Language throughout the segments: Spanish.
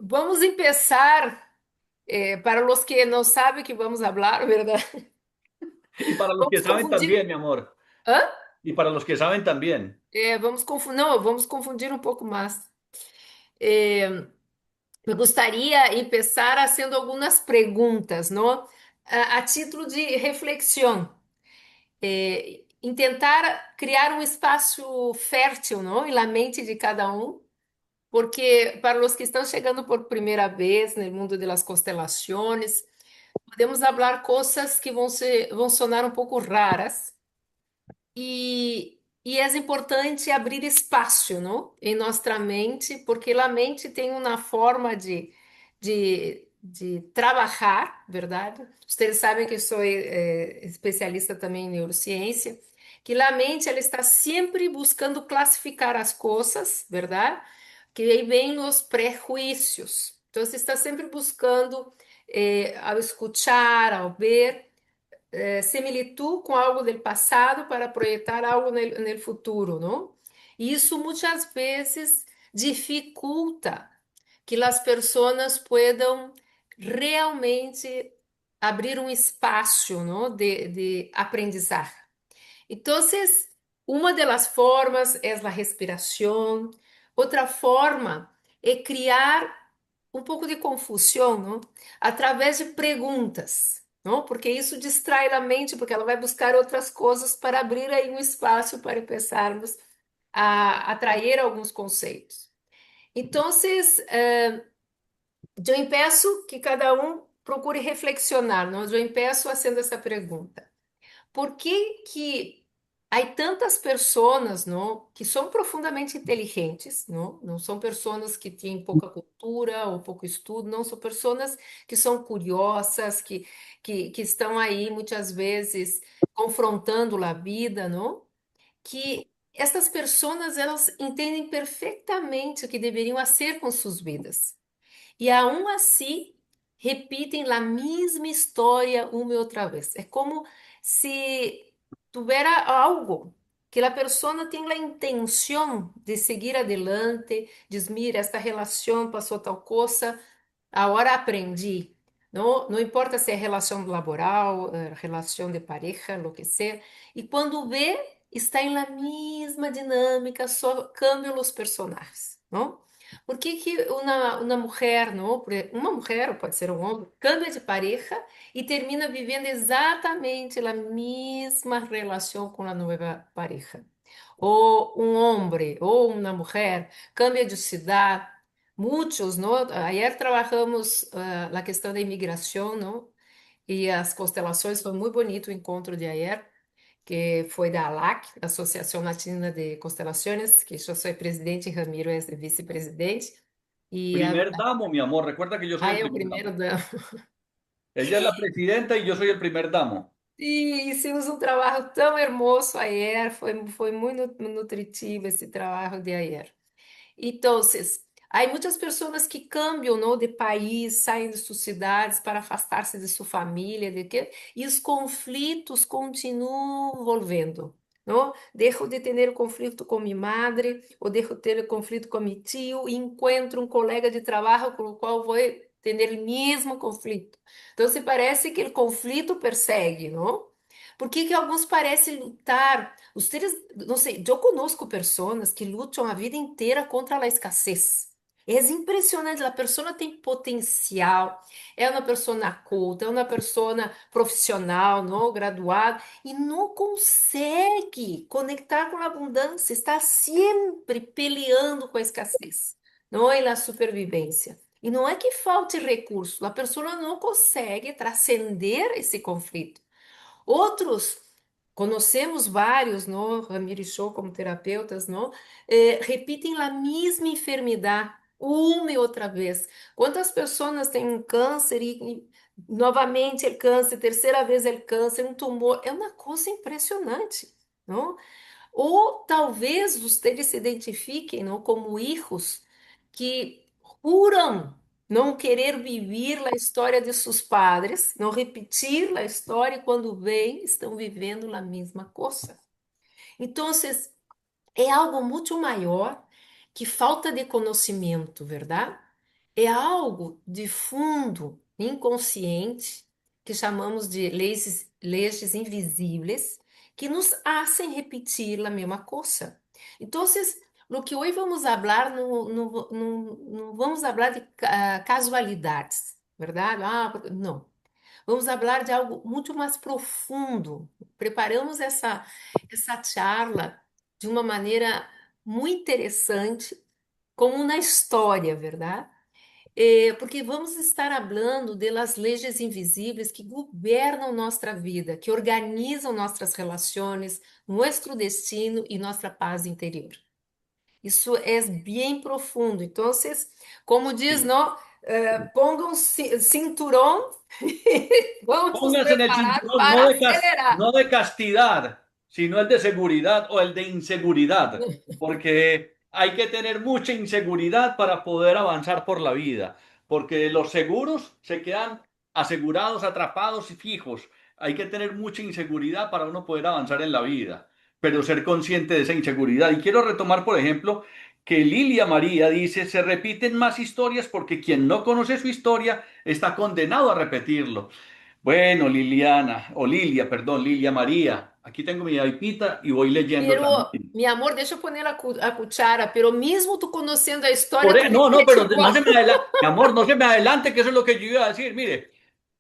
Vamos começar, para os que não sabem que vamos falar, ¿verdad? Y para los que Vamos saben confundir. también, mi amor. Hã? Y para los que saben también. Vamos confundir. Não, vamos confundir um pouco mais. É, eu gostaria de começar fazendo algumas perguntas, não? A título de reflexão. Em tentar criar um espaço fértil, não? Na mente de cada um. Porque para os que estão chegando por primeira vez no mundo das constelações, podemos falar coisas que vão sonar um pouco raras e é importante abrir espaço, não? Em nossa mente, porque a mente tem uma forma de trabalhar, verdade? Vocês sabem que sou especialista também em neurociência, que a mente ela está sempre buscando classificar as coisas, verdade? Que aí vem os prejuízos. Então, você está sempre buscando, ao escutar, ao ver, similitud com algo do passado para projetar algo no futuro, não? E isso muitas vezes dificulta que as pessoas possam realmente abrir um espaço, não? De aprendizar. Então, uma das formas é a respiração, outra forma é criar um pouco de confusão, não? Através de perguntas, não? Porque isso distrai a mente, porque ela vai buscar outras coisas para abrir aí um espaço para começarmos a atrair alguns conceitos. Então, eu peço que cada um procure reflexionar, não? Eu peço fazendo essa pergunta. Por que que há tantas pessoas, não, que são profundamente inteligentes, não? Não são pessoas que têm pouca cultura ou pouco estudo, não são pessoas que são curiosas, que estão aí muitas vezes confrontando a vida, não? Que estas pessoas elas entendem perfeitamente o que deveriam fazer com suas vidas. E aún assim repetem a mesma história uma e outra vez. É como se tivera algo que a pessoa tem a intenção de seguir adelante, diz, mira, esta relação passou tal coisa, agora aprendi. Não, não importa se é relação laboral, relação de pareja, lo que seja. E quando vê, está em la mesma dinâmica, só cambiam os personagens, não? Por que que uma mulher, não? Uma mulher, ou pode ser um homem, cambia de pareja e termina vivendo exatamente a mesma relação com a nova pareja? Ou um homem ou uma mulher cambia de cidade. Muitos, ¿no? Ayer trabajamos la questão da imigração, ¿no? E as constelações, foi muito bonito o encontro de ayer, que foi da ALAC, Associação Latina de Constelações, que eu sou presidente e Ramiro é vice-presidente. E Primer damo, mi amor. Recuerda que yo soy aí el é o primer primeiro damo. da... Ella es la presidenta y yo soy el primer damo. E hicimos um trabalho tão hermoso ayer, foi muito nutritivo esse trabalho de ayer. Então, há muitas pessoas que cambiam, não, de país, saem de suas cidades para afastar-se de sua família, e os conflitos continuam envolvendo. Não? Deixo de ter conflito com minha madre, ou deixo de ter conflito com meu tio, e encontro um colega de trabalho com o qual vou ter o mesmo conflito. Então, se parece que o conflito persegue, não? Por que que alguns parecem lutar? Ustedes, não sei, eu conosco pessoas que lutam a vida inteira contra a escassez. É impressionante, a pessoa tem potencial, é uma pessoa culta, é uma pessoa profissional, não graduada, e não consegue conectar com a abundância, está sempre peleando com a escassez, não é a supervivência. E não é que falte recurso, a pessoa não consegue transcender esse conflito. Outros, conhecemos vários, não? Ramiro e Show como terapeutas, não? Repetem a mesma enfermidade uma e outra vez. Quantas pessoas têm um câncer e novamente é câncer, terceira vez é câncer, um tumor? É uma coisa impressionante, não? Ou talvez vocês se identifiquem, não, como hijos que juram não querer viver a história de seus padres, não repetir a história e quando veem estão vivendo a mesma coisa. Então, é algo muito maior que falta de conhecimento, verdade? É algo de fundo, inconsciente, que chamamos de leis invisíveis, que nos hacen repetir a mesma coisa. Então, lo que hoje vamos falar, não vamos falar de casualidades, verdade? Não. Vamos falar de algo muito mais profundo. Preparamos essa charla de uma maneira muito interessante, como na história, verdade? Porque vamos estar falando das leis invisíveis que governam nossa vida, que organizam nossas relações, nosso destino e nossa paz interior. Isso é bem profundo. Então, como diz, Sí. não, pongam cinturão e vamos nos Póngase en el preparar cinturón para acelerar. no de castidad, sino el de seguridad o el de inseguridad, porque hay que tener mucha inseguridad para poder avanzar por la vida, porque los seguros se quedan asegurados, atrapados y fijos. Hay que tener mucha inseguridad para uno poder avanzar en la vida, pero ser consciente de esa inseguridad. Y quiero retomar, por ejemplo, que Lilia María dice, se repiten más historias porque quien no conoce su historia está condenado a repetirlo. Bueno, Liliana, o Lilia, perdón, Lilia María. Aquí tengo mi aipita y voy leyendo Pero, también. meu amor, deixa eu pôr a cuchara, pero mesmo tu conhecendo a história, tu No, no, repete pero no igual. se me adelante, mi amor, no se me adelante, que eso es lo que yo iba a decir. Mire,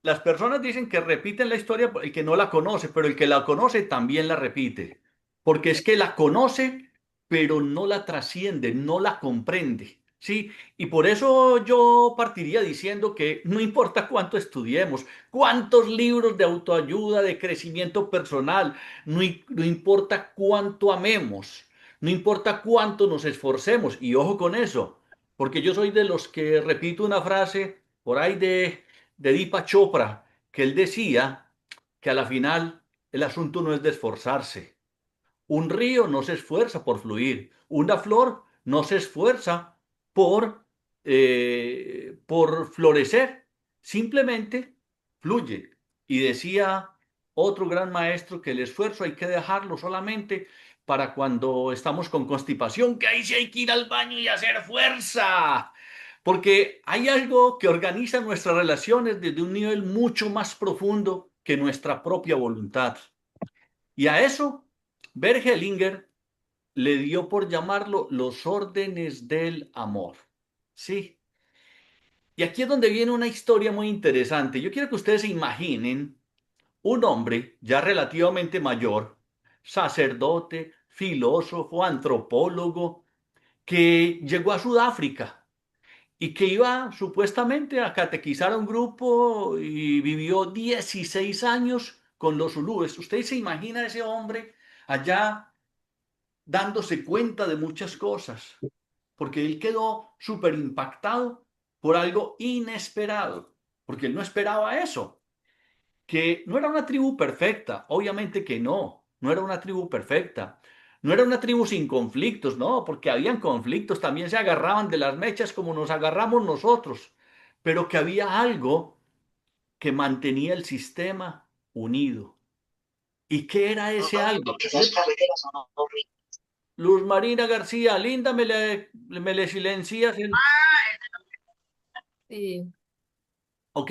las personas dicen que repiten la historia por el que no la conoce, pero el que la conoce también la repite. Porque es que la conoce, pero no la trasciende, no la comprende. ¿Sí? Y por eso yo partiría diciendo que no importa cuánto estudiemos, cuántos libros de autoayuda, de crecimiento personal, no importa cuánto amemos, no importa cuánto nos esforcemos. Y ojo con eso, porque yo soy de los que repito una frase por ahí de Deepak Chopra, que él decía que a la final el asunto no es de esforzarse. Un río no se esfuerza por fluir. Una flor no se esfuerza por florecer. Simplemente fluye. Y decía otro gran maestro que el esfuerzo hay que dejarlo solamente para cuando estamos con constipación, que ahí sí hay que ir al baño y hacer fuerza. Porque hay algo que organiza nuestras relaciones desde un nivel mucho más profundo que nuestra propia voluntad. Y a eso, Bert Hellinger le dio por llamarlo los órdenes del amor. Sí. Y aquí es donde viene una historia muy interesante. Yo quiero que ustedes se imaginen un hombre ya relativamente mayor, sacerdote, filósofo, antropólogo, que llegó a Sudáfrica y que iba supuestamente a catequizar a un grupo y vivió 16 años con los zulúes. ¿Usted se imagina a ese hombre allá dándose cuenta de muchas cosas? Porque él quedó súper impactado por algo inesperado, porque él no esperaba eso, que no era una tribu perfecta, obviamente que no, no era una tribu perfecta, no era una tribu sin conflictos, no, porque habían conflictos, también se agarraban de las mechas como nos agarramos nosotros, pero que había algo que mantenía el sistema unido. ¿Y qué era ese algo? Luz Marina García, linda, me le silencias el... Sim. Ok,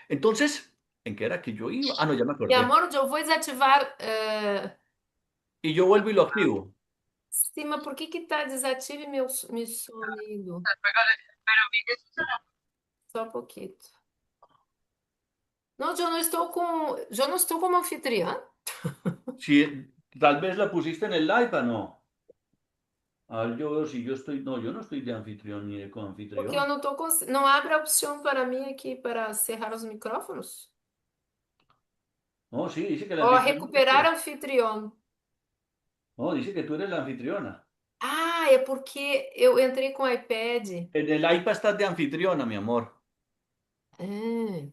entonces, ¿en qué era que yo iba? Ah, no, ya me Meu acordé. amor, eu vou desativar. Y yo vuelvo y lo activo. Sim, mas por que que tá desative meu sonido? Só um pouquinho. Não, eu não estou como anfitriã, Si tal vez la pusiste en el iPad, no. A ver, yo veo si yo estoy. No, yo no estoy de anfitrión ni de porque eu coanfitrión. não estou não abre a opção para mim aqui para cerrar os micrófonos. No, sí, dice que el Ó, anfitrión eres recuperar tú. anfitrião. No, dice que tú eres la anfitriona. Ah, é porque eu entrei com o iPad. En el iPad estás de anfitriona, mi amor. Ah,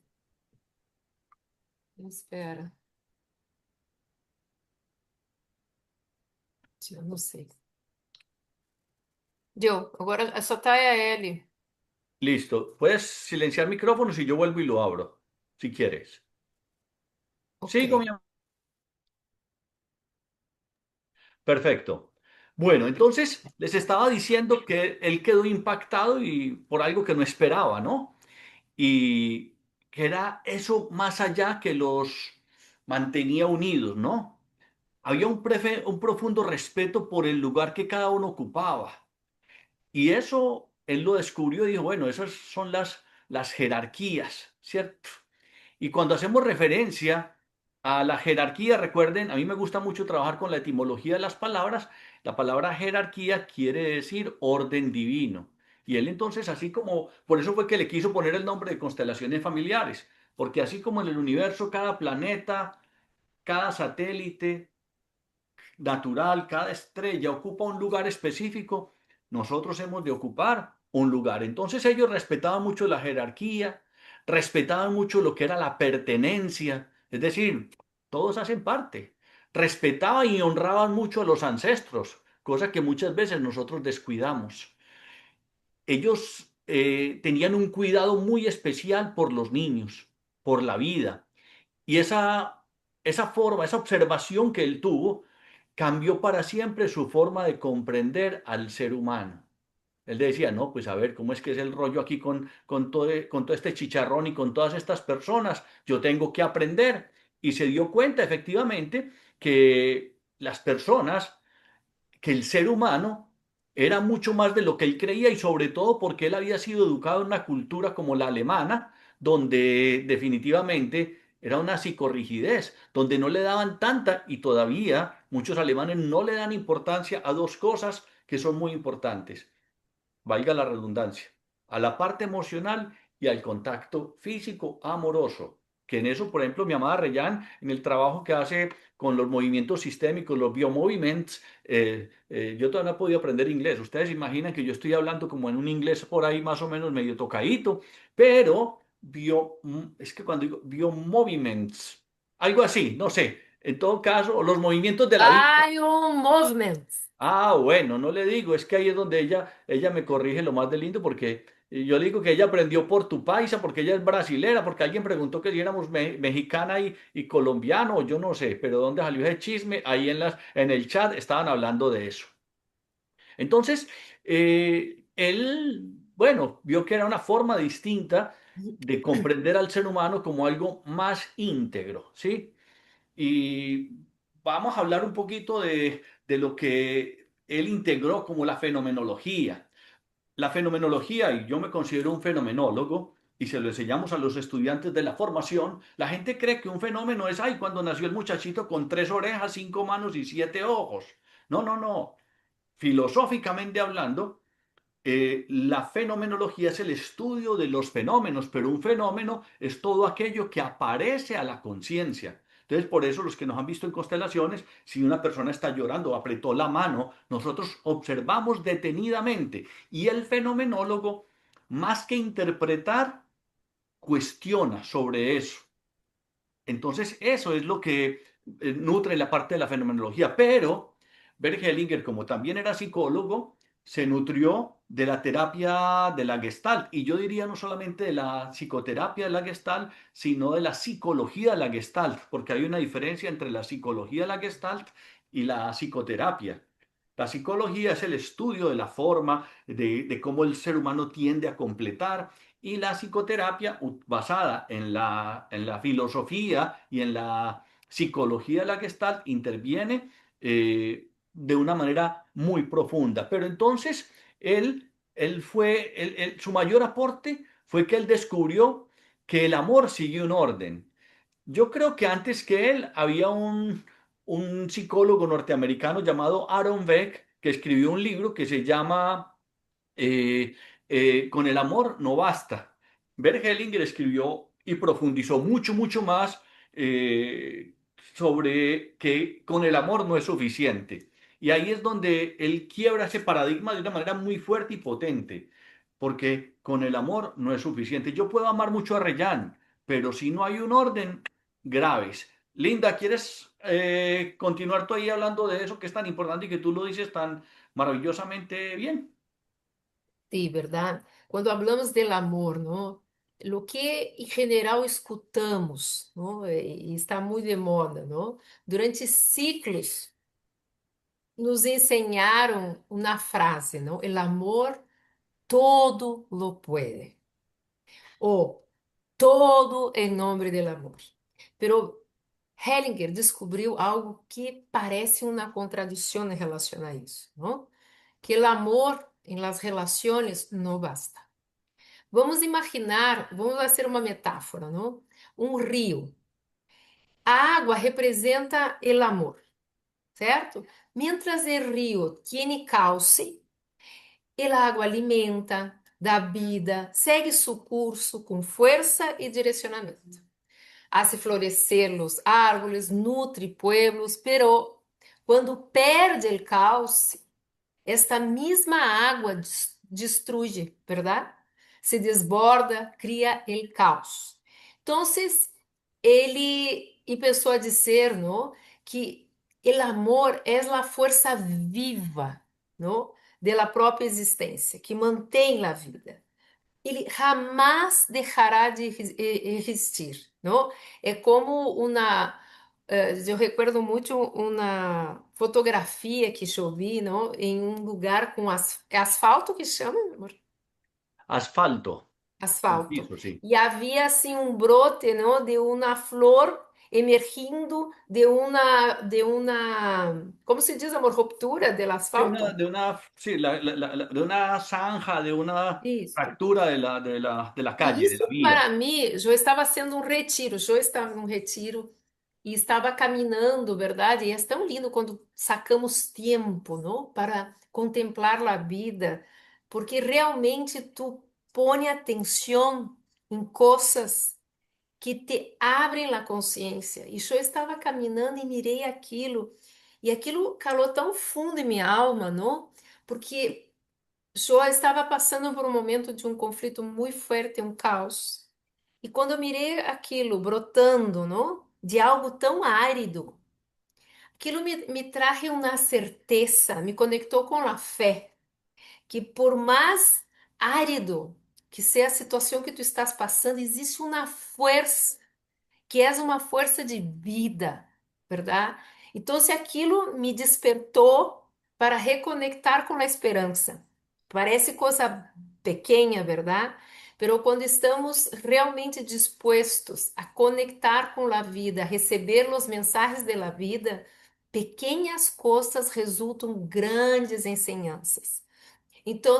espera. Eu não sei. Deu. Agora só tá a L. Listo. Puedes silenciar micrófonos y yo vuelvo y lo abro, si quieres. Ok. Sigo, mi amor. Perfecto. Bueno, entonces les estaba diciendo que él quedó impactado y por algo que no esperaba, ¿no? Y que era eso más allá que los mantenía unidos, ¿no? Había un profundo respeto por el lugar que cada uno ocupaba. Y eso él lo descubrió y dijo, bueno, esas son las jerarquías, ¿cierto? Y cuando hacemos referencia a la jerarquía, recuerden, a mí me gusta mucho trabajar con la etimología de las palabras. La palabra jerarquía quiere decir orden divino. Y él entonces, así como, por eso fue que le quiso poner el nombre de constelaciones familiares, porque así como en el universo cada planeta, cada satélite, natural, cada estrella ocupa un lugar específico, nosotros hemos de ocupar un lugar. Entonces ellos respetaban mucho la jerarquía, respetaban mucho lo que era la pertenencia, es decir, todos hacen parte. Respetaban y honraban mucho a los ancestros, cosa que muchas veces nosotros descuidamos. Ellos tenían un cuidado muy especial por los niños, por la vida. Y esa forma, esa observación que él tuvo, cambió para siempre su forma de comprender al ser humano. Él decía, no, pues a ver, ¿cómo es que es el rollo aquí con todo este chicharrón y con todas estas personas? Yo tengo que aprender. Y se dio cuenta efectivamente que las personas, que el ser humano era mucho más de lo que él creía y sobre todo porque él había sido educado en una cultura como la alemana, donde definitivamente era una psicorrigidez, donde no le daban tanta y todavía muchos alemanes no le dan importancia a dos cosas que son muy importantes, valga la redundancia, a la parte emocional y al contacto físico amoroso. Que en eso, por ejemplo, mi amada Reyán, en el trabajo que hace con los movimientos sistémicos, los biomoviments, yo todavía no he podido aprender inglés. Ustedes imaginan que yo estoy hablando como en un inglés por ahí más o menos medio tocadito, pero es que cuando digo biomoviments, algo así, no sé. En todo caso, los movimientos de la vista. Iron Movement. Ah, bueno, no le digo, es que ahí es donde ella me corrige lo más de lindo porque yo le digo que ella aprendió por tu paisa, porque ella es brasilera, porque alguien preguntó que si éramos mexicana y colombiano, yo no sé, pero ¿dónde salió ese chisme? Ahí en el chat estaban hablando de eso. Entonces, él, bueno, vio que era una forma distinta de comprender al ser humano como algo más íntegro, ¿sí? Y vamos a hablar un poquito de lo que él integró como la fenomenología. La fenomenología, y yo me considero un fenomenólogo, y se lo enseñamos a los estudiantes de la formación, la gente cree que un fenómeno es, ay, cuando nació el muchachito con 3 orejas, 5 manos y 7 ojos. No, no, no. Filosóficamente hablando, la fenomenología es el estudio de los fenómenos, pero un fenómeno es todo aquello que aparece a la conciencia. Entonces, por eso los que nos han visto en constelaciones, si una persona está llorando o apretó la mano, nosotros observamos detenidamente. Y el fenomenólogo, más que interpretar, cuestiona sobre eso. Entonces, eso es lo que nutre la parte de la fenomenología. Pero Bert Hellinger, como también era psicólogo, se nutrió de la terapia de la Gestalt. Y yo diría no solamente de la psicoterapia de la Gestalt, sino de la psicología de la Gestalt, porque hay una diferencia entre la psicología de la Gestalt y la psicoterapia. La psicología es el estudio de la forma, de cómo el ser humano tiende a completar, y la psicoterapia, basada en la filosofía y en la psicología de la Gestalt, interviene de una manera muy profunda. Pero entonces, su mayor aporte fue que él descubrió que el amor sigue un orden. Yo creo que antes que él había un psicólogo norteamericano llamado Aaron Beck que escribió un libro que se llama eh, Con el amor no basta. Bert Hellinger escribió y profundizó mucho, mucho más eh, sobre que con el amor no es suficiente. Y ahí es donde él quiebra ese paradigma de una manera muy fuerte y potente, porque con el amor no es suficiente. Yo puedo amar mucho a Reyán, pero si no hay un orden, graves. Linda, ¿quieres continuar tú ahí hablando de eso que es tan importante y que tú lo dices tan maravillosamente bien? Sí, ¿verdad? Quando hablamos del amor, ¿no? Lo que em geral escutamos, ¿no? E está muito de moda, ¿no? Durante ciclos. nos enseñaron una frase, ¿no? El amor todo lo puede. O todo em nome do amor. Pero Hellinger descobriu algo que parece uma contradição em relação a isso, não? Que o amor em las relações não basta. Vamos imaginar, vamos fazer uma metáfora, não? Um rio. A água representa o amor, certo? Mientras o rio tiene cauce, el agua alimenta, dá vida, segue seu curso com força e direcionamento. Hace florescer los árboles, nutre pueblos, pero quando perde el cauce, esta mesma água destrui, ¿verdad? Se desborda, cria el caos. Então, ele empezou a dizer, ¿no? Que el amor é a força viva, ¿no? De la própria existência, que mantém a vida. Ele jamais deixará de existir, não? É como uma, eu recuerdo muito uma fotografia que eu vi, não? Em um lugar com é asfalto que chama, meu amor? Asfalto, el Asfalto. piso, sí. E havia assim um brote, não? De uma flor emergindo como se diz, amor, ruptura del asfalto? Sí, de una zanja, de una Isso. fractura de la E calle, de isso la vía. para mim, Jô estava sendo um retiro. Jô estava num retiro e estava caminhando, verdade? E é tão lindo quando sacamos tempo, não? Para contemplar a vida, porque realmente tu põe atenção em coisas que te abrem a consciência. E eu estava caminhando e mirei aquilo, e aquilo calou tão fundo em minha alma, não? Porque eu estava passando por um momento de um conflito muito forte, um caos. E quando eu mirei aquilo brotando, não? De algo tão árido, aquilo me traje uma certeza, me conectou com a fé, que por mais árido que seja a situação que tu estás passando, existe uma força que és uma força de vida, verdade? Então, se aquilo me despertou para reconectar com a esperança. Parece coisa pequena, verdade? Pero quando estamos realmente dispostos a conectar com a vida, a receber os mensagens da vida, pequenas coisas resultam grandes ensinanças. Então,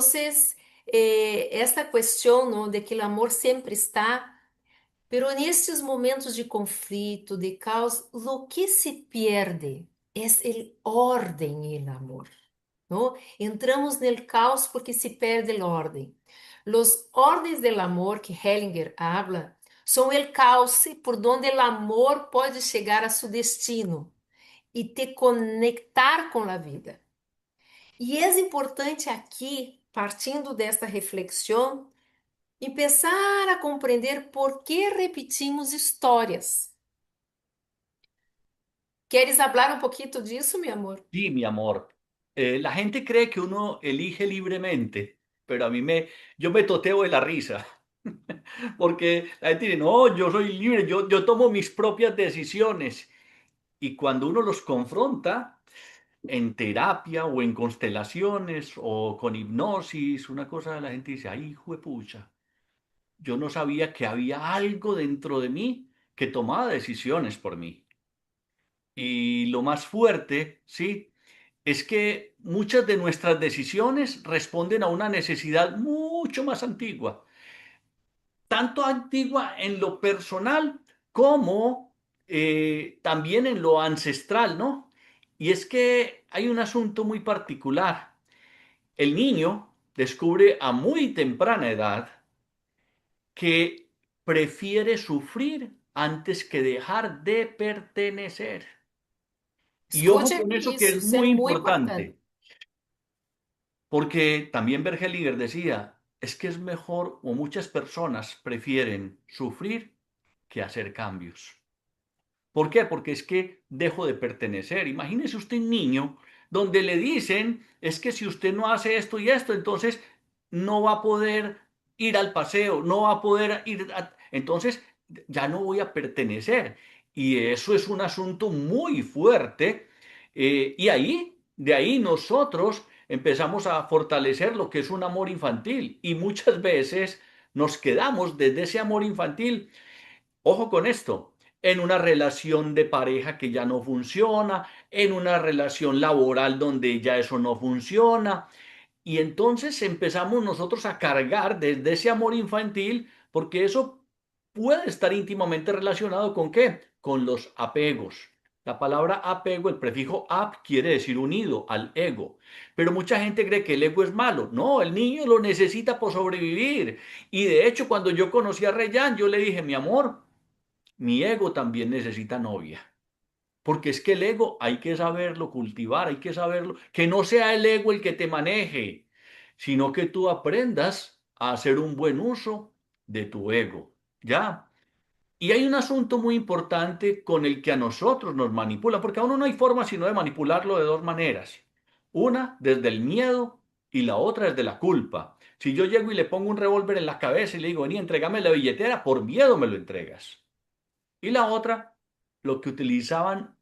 esta questão, ¿no? De que o amor sempre está. Pero nestes momentos de conflito, de caos, lo que se pierde es el orden y el amor, ¿no? Entramos nel caos porque se perde el orden. Los órdenes del amor que Hellinger habla son el cauce por donde el amor pode chegar a su destino e te conectar com a vida. E é importante aqui, partindo desta reflexão, empezar a compreender por que repetimos histórias. ¿Quieres hablar un poquito disso, mi amor? Sí, mi amor. La gente cree que uno elige libremente, pero yo me toteo de la risa. Porque la gente dice, no, yo soy libre, yo tomo mis propias decisiones. Y cuando uno los confronta en terapia o en constelaciones o con hipnosis, una cosa, la gente dice, ay, hijo de pucha, yo no sabía que había algo dentro de mí que tomaba decisiones por mí. Y lo más fuerte, ¿sí? Es que muchas de nuestras decisiones responden a una necesidad mucho más antigua, tanto antigua en lo personal como también en lo ancestral, ¿no? Y es que hay un asunto muy particular. El niño descubre a muy temprana edad que prefiere sufrir antes que dejar de pertenecer. Y ojo Escute con eso que es isso é muy muito importante. importante. Porque también Bergelinger decía, es que es mejor o muchas personas prefieren sufrir que hacer cambios. ¿Por qué? Porque es que dejo de pertenecer. Imagínese usted un niño donde le dicen, es que si usted no hace esto y esto, entonces no va a poder ir al paseo, no va a poder ir entonces ya no voy a pertenecer. Y eso es un asunto muy fuerte. Y ahí De ahí nosotros empezamos a fortalecer lo que es un amor infantil y muchas veces nos quedamos desde ese amor infantil. Ojo con esto, en una relación de pareja que ya no funciona, en una relación laboral donde ya eso no funciona. Y entonces empezamos nosotros a cargar desde ese amor infantil, porque eso puede estar íntimamente relacionado con ¿qué? Con los apegos. La palabra apego, el prefijo ap quiere decir unido al ego. Pero mucha gente cree que el ego es malo. No, el niño lo necesita por sobrevivir. Y de hecho, cuando yo conocí a Reyán, yo le dije, mi amor, mi ego también necesita novia. Porque es que el ego hay que saberlo cultivar, hay que saberlo, que no sea el ego el que te maneje, sino que tú aprendas a hacer un buen uso de tu ego, ¿ya? Y hay un asunto muy importante con el que a nosotros nos manipula, porque a uno no hay forma sino de manipularlo de dos maneras. Una desde el miedo y la otra desde la culpa. Si yo llego y le pongo un revólver en la cabeza y le digo, vení, entrégame la billetera, por miedo me lo entregas. Y la otra, lo que utilizaban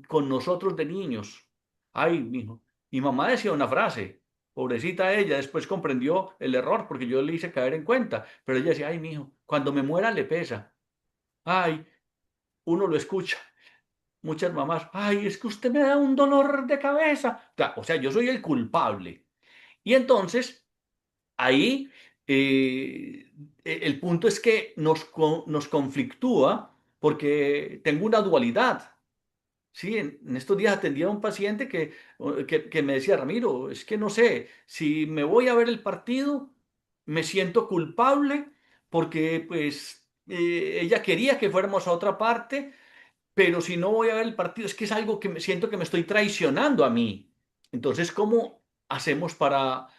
con nosotros de niños. Ay, mijo. Mi mamá decía una frase, pobrecita ella, después comprendió el error porque yo le hice caer en cuenta, pero ella decía, ay, mijo, cuando me muera le pesa. Ay, uno lo escucha. Muchas mamás, ay, es que usted me da un dolor de cabeza. O sea, yo soy el culpable. Y entonces, ahí el punto es que nos conflictúa porque tengo una dualidad. Sí, en estos días atendía a un paciente que me decía, Ramiro, es que no sé, si me voy a ver el partido, me siento culpable porque pues ella quería que fuéramos a otra parte, pero si no voy a ver el partido, es que es algo que me siento que me estoy traicionando a mí. Entonces, ¿cómo hacemos para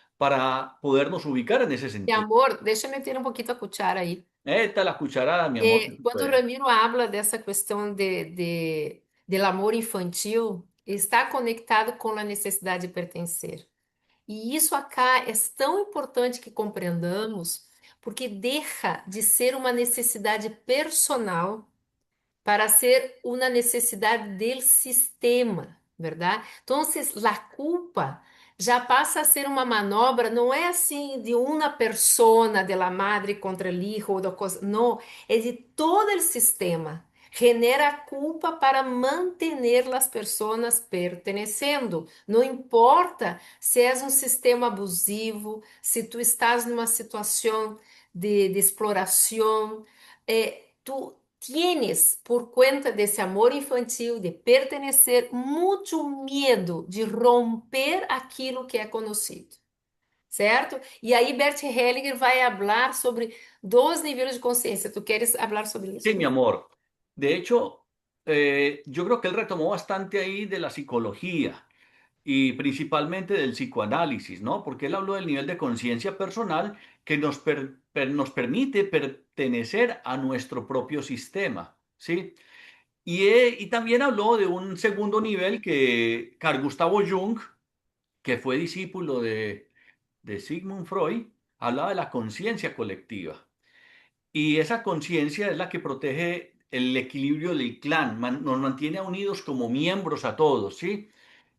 podernos ubicar en ese Mi sentido? amor, deixa eu meter um pouquinho a cuchara aí. Esta la cucharada, mi amor, que se Quando o puede. Ramiro habla dessa questão del amor infantil, está conectado com a necessidade de pertencer. E isso acá é tão importante que compreendamos, porque deixa de ser uma necessidade personal para ser una necesidad del sistema, ¿verdad? Entonces, la culpa já passa a ser uma manobra, não é assim de uma persona, de la madre contra el hijo, ou da coisa, não, é de todo o sistema. Genera culpa para manter as pessoas pertenecendo. Não importa se és um sistema abusivo, se tu estás numa situação de exploração, tu tienes, por cuenta desse amor infantil, de pertenecer, muito medo de romper aquilo que é conhecido, certo? E aí Bert Hellinger vai falar sobre dois níveis de consciência. Tu queres falar sobre Sí, isso? mi amor. De hecho, yo creo que él retomó bastante ahí de la psicología y principalmente del psicoanálisis, ¿no? Porque él habló del nivel de conciencia personal que nos permite pertenecer a nuestro propio sistema, ¿sí? Y también habló de un segundo nivel que Carl Gustavo Jung, que fue discípulo de Sigmund Freud, hablaba de la conciencia colectiva. Y esa conciencia es la que protege el equilibrio del clan, nos mantiene unidos como miembros a todos, ¿sí?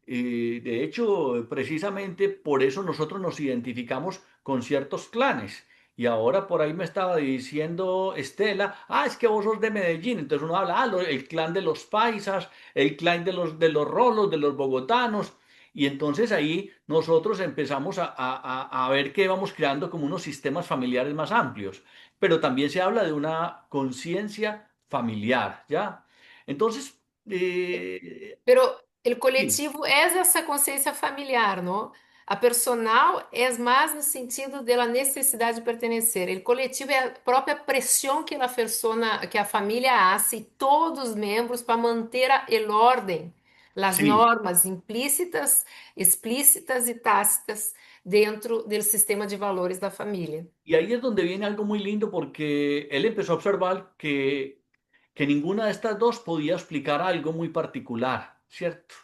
De hecho, precisamente por eso nosotros nos identificamos con ciertos clanes. Y ahora por ahí me estaba diciendo Estela, es que vos sos de Medellín. Entonces uno habla, el clan de los paisas, el clan de los rolos, de los bogotanos. Y entonces ahí nosotros empezamos a ver que vamos creando como unos sistemas familiares más amplios. Pero también se habla de una conciencia familiar, ¿ya? Entonces, Pero o sí, coletivo é essa consciência familiar, não? A personal é mais no sentido da necessidade de pertencer. O coletivo é a própria pressão que a persona, que a família hace, todos os membros para manter el ordem, as sí. normas implícitas, explícitas e tácitas dentro do sistema de valores da família. Y ahí es donde viene algo muy lindo porque él empezó a observar que ninguna de estas dos podía explicar algo muy particular, ¿cierto?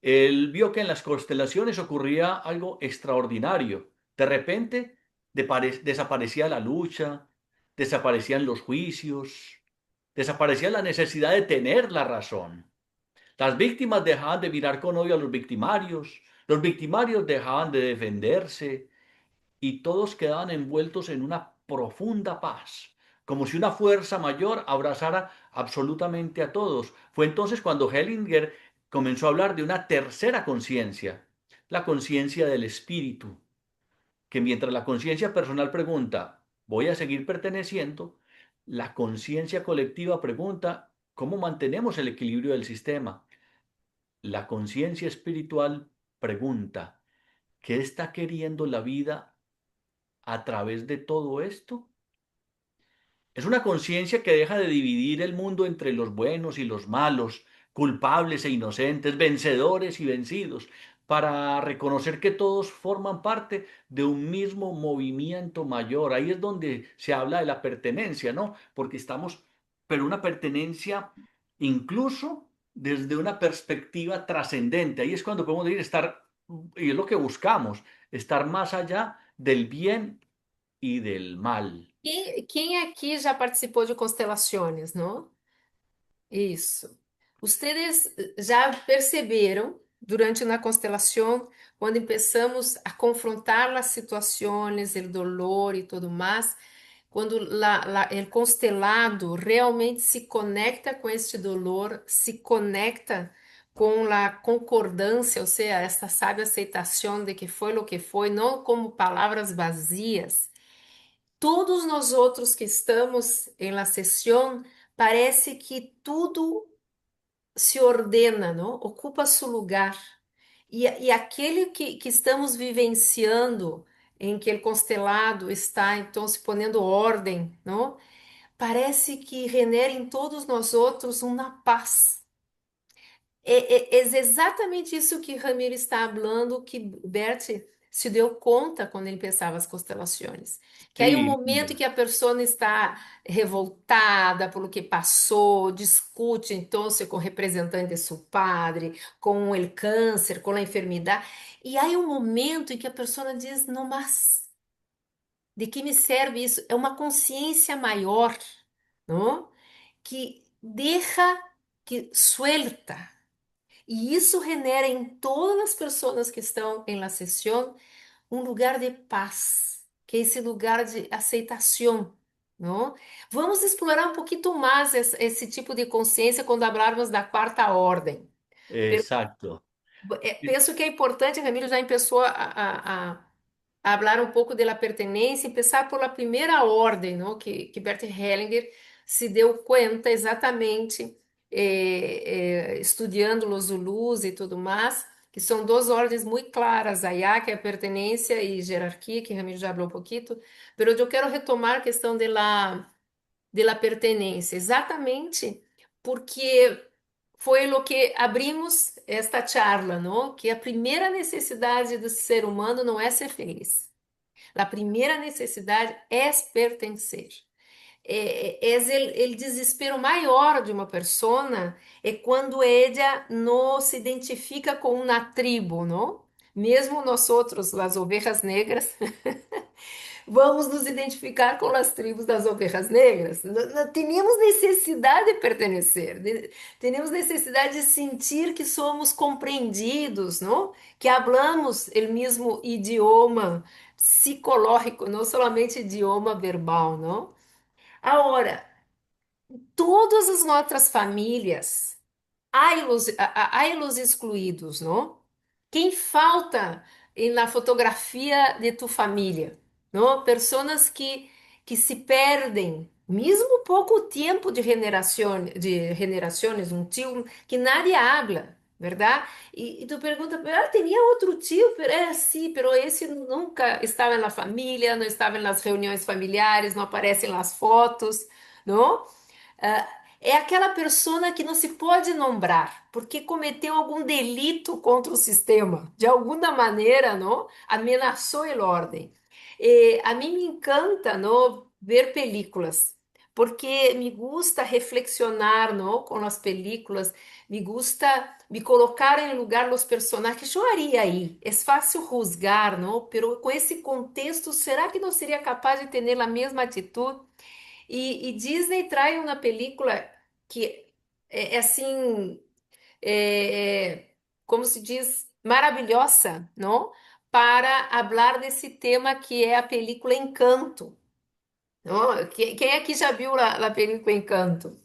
Él vio que en las constelaciones ocurría algo extraordinario. De repente desaparecía la lucha, desaparecían los juicios, desaparecía la necesidad de tener la razón. Las víctimas dejaban de mirar con odio a los victimarios dejaban de defenderse y todos quedaban envueltos en una profunda paz, como si una fuerza mayor abrazara absolutamente a todos. Fue entonces cuando Hellinger comenzó a hablar de una tercera conciencia, la conciencia del espíritu, que mientras la conciencia personal pregunta, ¿voy a seguir perteneciendo? La conciencia colectiva pregunta, ¿cómo mantenemos el equilibrio del sistema? La conciencia espiritual pregunta, ¿qué está queriendo la vida a través de todo esto? Es una conciencia que deja de dividir el mundo entre los buenos y los malos, culpables e inocentes, vencedores y vencidos, para reconocer que todos forman parte de un mismo movimiento mayor. Ahí es donde se habla de la pertenencia, ¿no? Porque estamos, pero una pertenencia incluso desde una perspectiva trascendente. Ahí es cuando podemos decir estar, y es lo que buscamos, estar más allá del bien y del mal. Quem aqui já participou de constelações, não? Isso. Ustedes já perceberam durante uma constelação, quando começamos a confrontar as situações, o dolor e tudo mais, quando o constelado realmente se conecta com este dolor, se conecta com a concordância, ou seja, esta sábia aceitação de que foi o que foi, não como palavras vazias. Todos nós outros que estamos em la sessão, parece que tudo se ordena, não? Ocupa seu lugar. E aquele que estamos vivenciando, em que o constelado está então se ponendo ordem, não? Parece que genera em todos nós outros uma paz. É exatamente isso que Ramiro está falando, que Bert se deu conta quando ele pensava as constelações. Que aí o Sí, momento em mira, que a pessoa está revoltada pelo que passou, discute então com o representante de seu padre, com o câncer, com a enfermidade, e aí o momento em que a pessoa diz, não, mas de que me serve isso? É uma consciência maior, não? Que deixa, que suelta. E isso genera em todas as pessoas que estão em la sessão um lugar de paz, que é esse lugar de aceitação, não? Vamos explorar um pouquinho mais esse tipo de consciência quando falarmos da quarta ordem. exacto. Penso que é importante, Ramiro já começou a falar um pouco da pertenência e pensar pela primeira ordem, não? Que Bert Hellinger se deu conta exatamente, estudando os Zulus e tudo mais, que são duas ordens muito claras, a Yá, que é a pertenência, e jerarquia, que Ramiro já falou um pouquinho, mas eu quero retomar a questão de la pertenência, exatamente porque foi o que abrimos esta charla, não? Que a primeira necessidade do ser humano não é ser feliz. A primeira necessidade é pertencer. O desespero maior de uma pessoa é quando ela não se identifica com uma tribo, não? Mesmo nós outros, as ovelhas negras, vamos nos identificar com as tribos das ovelhas negras. Temos necessidade de pertencer, temos necessidade de sentir que somos compreendidos, não? Que hablamos o mesmo idioma psicológico, não somente idioma verbal, não? Agora, todas as nossas famílias, há os excluídos, não? Quem falta na fotografia de tu família, não? Pessoas que se perdem, mesmo pouco tempo de generações, um tio que nadie habla, verdade? E tu pergunta, tinha outro tio, sim, pero esse nunca estava na família, não estava nas reuniões familiares, não aparece nas fotos, não? É aquela pessoa que não se pode nombrar, porque cometeu algum delito contra o sistema, de alguma maneira, não? Ameaçou a ordem. A mim me encanta, não, ver películas, porque me gusta reflexionar, não, com as películas, me gusta me colocar em lugar dos personagens. Que eu haria aí? É fácil juzgar, não? Pero com esse contexto, será que não seria capaz de ter a mesma atitude? E Disney traz uma película que é assim, como se diz, maravilhosa, não? Para falar desse tema que é a película Encanto. Não? Quem aqui já viu a película Encanto?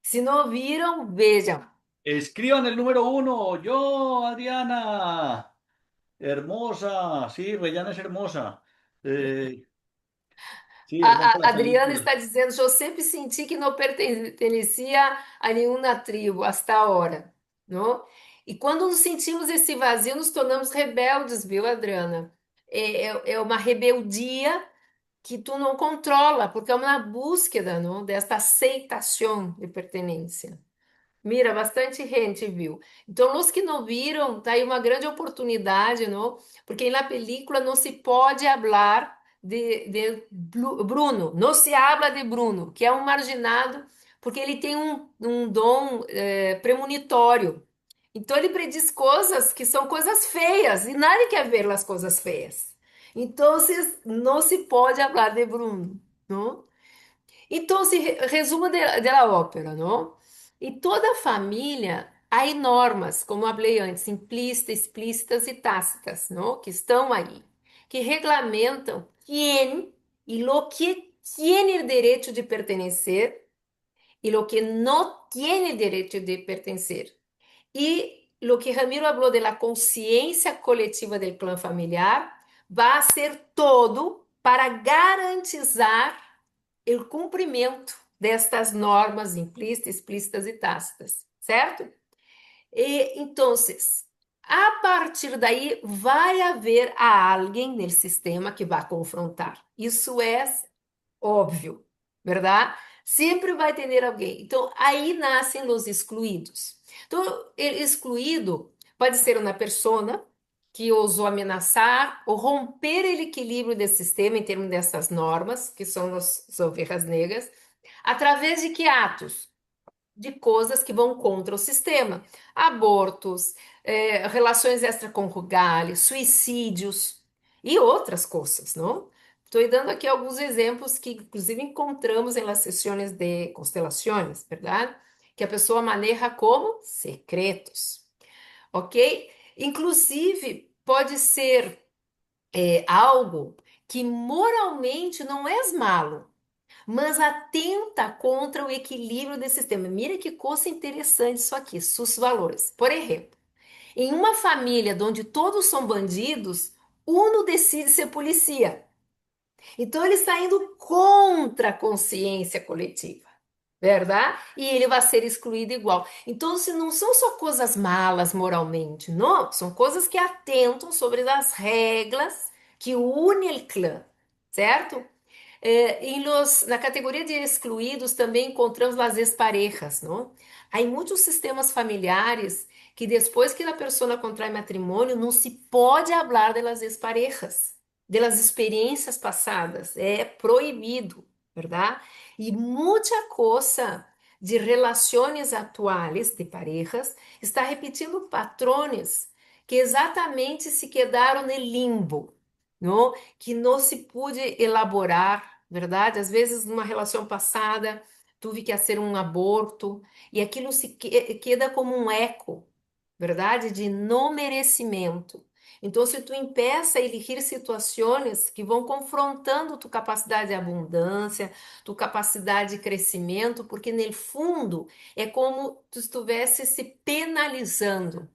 Se não viram, vejam. Escriban el número uno. Yo, Adriana. Hermosa. Sí, Rellana es hermosa. Eh, sí, hermosa la A Adriana película. está dizendo, eu sempre senti que não pertencia a nenhuma tribo, hasta agora, não? E quando nos sentimos esse vazio, nos tornamos rebeldes, viu, Adriana? É uma rebeldia que tu não controla, porque é uma búsqueda, não? Desta aceitação de pertenência. Mira, bastante gente viu. Então, os que não viram, tá aí uma grande oportunidade, não? Porque na película não se pode falar de Bruno, não se habla de Bruno, que é um marginado, porque ele tem um dom premonitório. Então, ele prediz coisas que são coisas feias, e nadie quer ver as coisas feias. Então, não se pode falar de Bruno, não? Então, resumo da ópera, não? Em toda família há normas, como eu falei antes, implícitas, explícitas e tácitas, não? Que estão aí, que regulamentam quem e lo que tem o direito de pertencer e lo que não tem o direito de pertencer. E lo que Ramiro falou da consciência coletiva do clã familiar vai ser todo para garantizar o cumprimento destas normas implícitas, explícitas e tácitas, certo? E então, a partir daí, vai haver alguém no sistema que vai confrontar. Isso é óbvio, verdade? Sempre vai ter alguém. Então, aí nascem os excluídos. Então, o excluído pode ser uma pessoa que ousou ameaçar ou romper o equilíbrio desse sistema em termos dessas normas, que são as ovelhas negras, através de que atos? De coisas que vão contra o sistema. Abortos, relações extraconjugais, suicídios e outras coisas, não? Estou dando aqui alguns exemplos que, inclusive, encontramos em las sessões de constelações, verdade? Que a pessoa maneja como secretos, ok? Inclusive, pode ser algo que moralmente não é malo, mas atenta contra o equilíbrio desse sistema. Mira que coisa interessante isso aqui, seus valores. Por exemplo, em uma família onde todos são bandidos, um decide ser polícia. Então ele está indo contra a consciência coletiva, verdade? E ele vai ser excluído igual. Então, se não são só coisas malas moralmente, não, são coisas que atentam sobre as regras que unem o clã, certo? Na categoria de excluídos também encontramos as exparejas, não? Há muitos sistemas familiares que depois que a pessoa contrai matrimônio, não se pode falar das exparejas, das experiências passadas, é proibido, verdade? E muita coisa de relações atuais de parejas está repetindo patrões que exatamente se quedaram no limbo, não? Que não se pôde elaborar, verdade? Às vezes, numa relação passada, tive que fazer um aborto, e aquilo queda como um eco, verdade? De não merecimento. Então, se tu empeça a elegir situações que vão confrontando tua capacidade de abundância, tua capacidade de crescimento, porque no fundo é como tu estivesse se penalizando,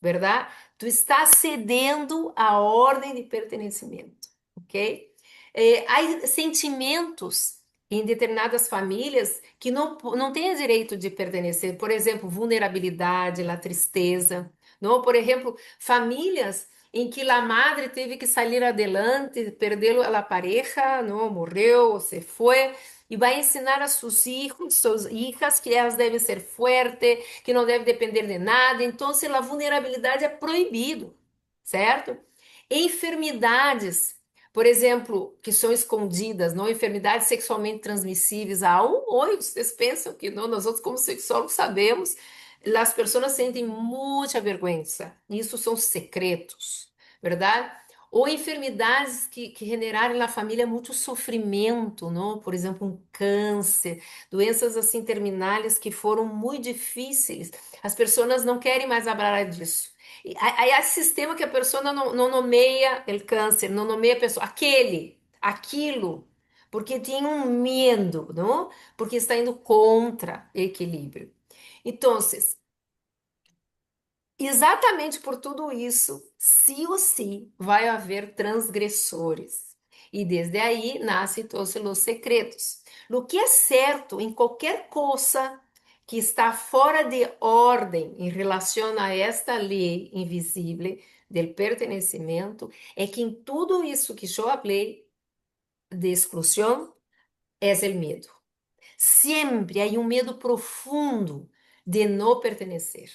verdade? Tu está cedendo à ordem de pertencimento, ok? Há sentimentos em determinadas famílias que não têm direito de pertencer, por exemplo, vulnerabilidade, a tristeza, não? Por exemplo, famílias em que a madre teve que sair adelante, perdeu a pareja, não, morreu ou se foi, e vai ensinar a seus filhos, suas hijas, que elas devem ser fortes, que não devem depender de nada. Então, a vulnerabilidade é proibido, certo? Enfermidades, por exemplo, que são escondidas, não enfermidades sexualmente transmissíveis. Oi, vocês pensam que não, nós outros como sexólogos sabemos, as pessoas sentem muita vergonha. Isso são secretos, verdade? ou enfermidades que generarem na família muito sofrimento, não? Por exemplo, um câncer, doenças assim terminais que foram muito difíceis. As pessoas não querem mais falar disso. E aí há sistema que a pessoa não nomeia o câncer, não nomeia a pessoa, aquele, aquilo, porque tem um medo, não? Porque está indo contra o equilíbrio. Então, exatamente por tudo isso, sim ou sim, vai haver transgressores. E desde aí nascem todos os secretos. No que é certo em qualquer coisa que está fora de ordem em relação a esta lei invisível del pertencimento, é que em tudo isso que eu falei de exclusão, é o medo. Sempre há um medo profundo de não pertencer.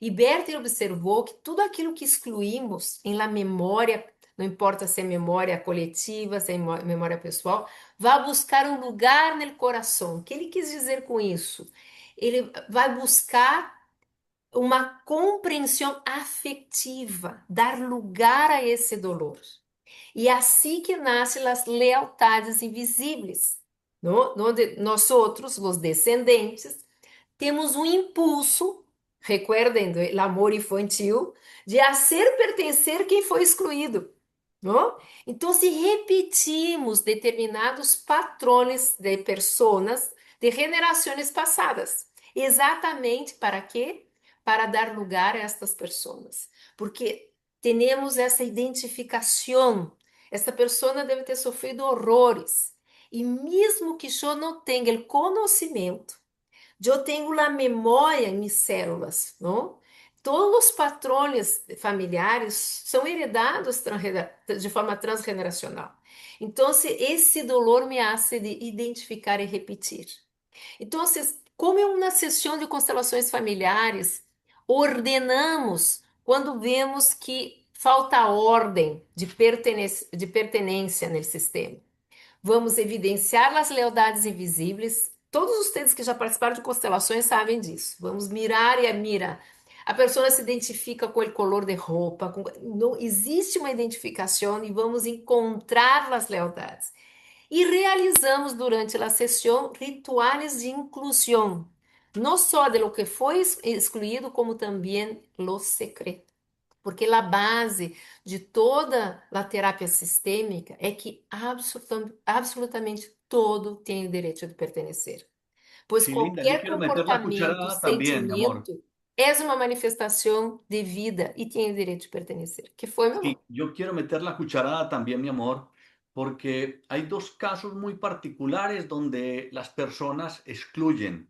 E Berti observou que tudo aquilo que excluímos em la memória, não importa se é memória coletiva, se é memória pessoal, vai buscar um lugar no coração. O que ele quis dizer com isso? Ele vai buscar uma compreensão afetiva, dar lugar a esse dolor. E é assim que nascem as lealdades invisíveis, no, onde nós outros, os descendentes, temos um impulso, recuerden do amor infantil, de fazer pertencer quem foi excluído. Não? Então, se repetimos determinados patrões de personas de gerações passadas, exatamente para quê? Para dar lugar a estas pessoas, porque temos essa identificação. Essa pessoa deve ter sofrido horrores, e mesmo que eu não tenha o conhecimento, eu tenho a memória em minhas células, não? Todos os patrões familiares são heredados de forma transgeneracional. Então, esse dolor me hace de identificar e repetir. Então, como em uma sessão de constelações familiares, ordenamos quando vemos que falta ordem de pertenência no sistema. Vamos evidenciar as lealdades invisíveis. Todos vocês que já participaram de constelações sabem disso. Vamos mirar e a mira. A pessoa se identifica com o color de roupa. Não existe uma identificação e vamos encontrar as lealdades. E realizamos durante a sessão rituais de inclusão, não só de lo que foi excluído, como também lo secreto. Porque a base de toda a terapia sistêmica é que absolutamente todo tem o direito de pertencer. Pois Sí, Linda, yo qualquer quiero meter la comportamento, cucharada también, mi amor. sentimento, é uma manifestação de vida e tem o direito de pertencer. Que foi, meu amor? Sí, yo quiero meter la cucharada también, mi amor, porque hay dos casos muy particulares donde las personas excluyen.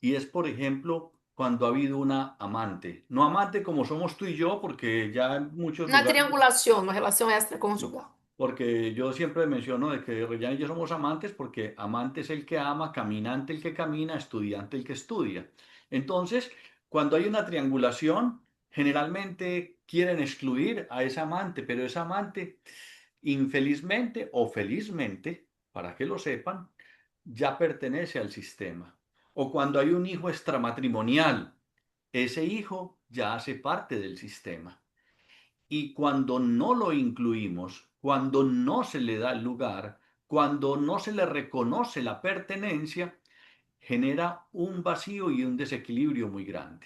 Y es, por ejemplo, cuando ha habido una amante. No amante como somos tú y yo, porque ya en muchos Na lugares, triangulação, uma relação extraconjugal. porque yo siempre menciono de que Rellana y yo somos amantes porque amante es el que ama, caminante el que camina, estudiante el que estudia. Entonces, cuando hay una triangulación, generalmente quieren excluir a ese amante, pero ese amante, infelizmente o felizmente, para que lo sepan, ya pertenece al sistema. O cuando hay un hijo extramatrimonial, ese hijo ya hace parte del sistema. Y cuando no lo incluimos, cuando no se le da el lugar, cuando no se le reconoce la pertenencia, genera un vacío y un desequilibrio muy grande.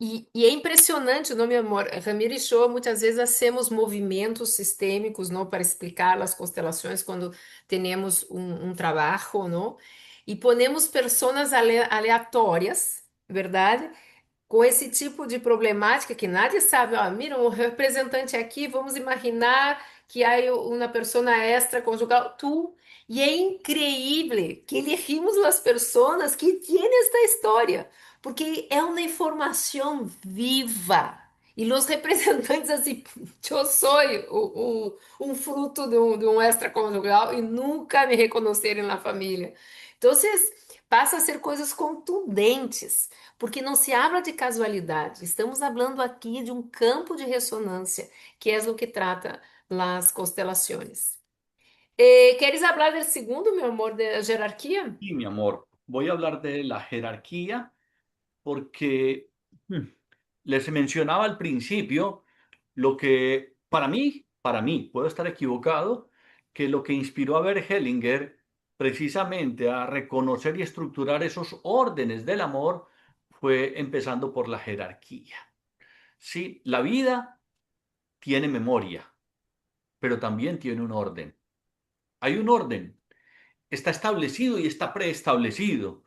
E é impressionante, não, meu amor? Ramiro e Shoa, muitas vezes hacemos movimentos sistêmicos, não, para explicar as constelações quando temos um trabalho, não? E ponemos pessoas aleatórias, verdade? Com esse tipo de problemática que nadie sabe, ó, mira, o representante aqui, vamos imaginar que há uma pessoa extraconjugal, tu, e é incrível que elegimos as pessoas que têm esta história, porque é uma informação viva. E os representantes, assim, eu sou um fruto de um extraconjugal e nunca me reconheceram na família. Então, passa a ser coisas contundentes. Porque não se habla de casualidade, estamos falando aqui de um campo de ressonância, que é o que trata as constelações. ¿Queres falar do segundo, meu amor, da jerarquia? Y mi amor, voy a hablar de la jerarquía porque les mencionaba al principio lo que para mí, puedo estar equivocado, que lo que inspiró a Bert Hellinger precisamente a reconocer y estructurar esos órdenes del amor fue empezando por la jerarquía. Sí, la vida tiene memoria, pero también tiene un orden. Hay un orden, está establecido y está preestablecido.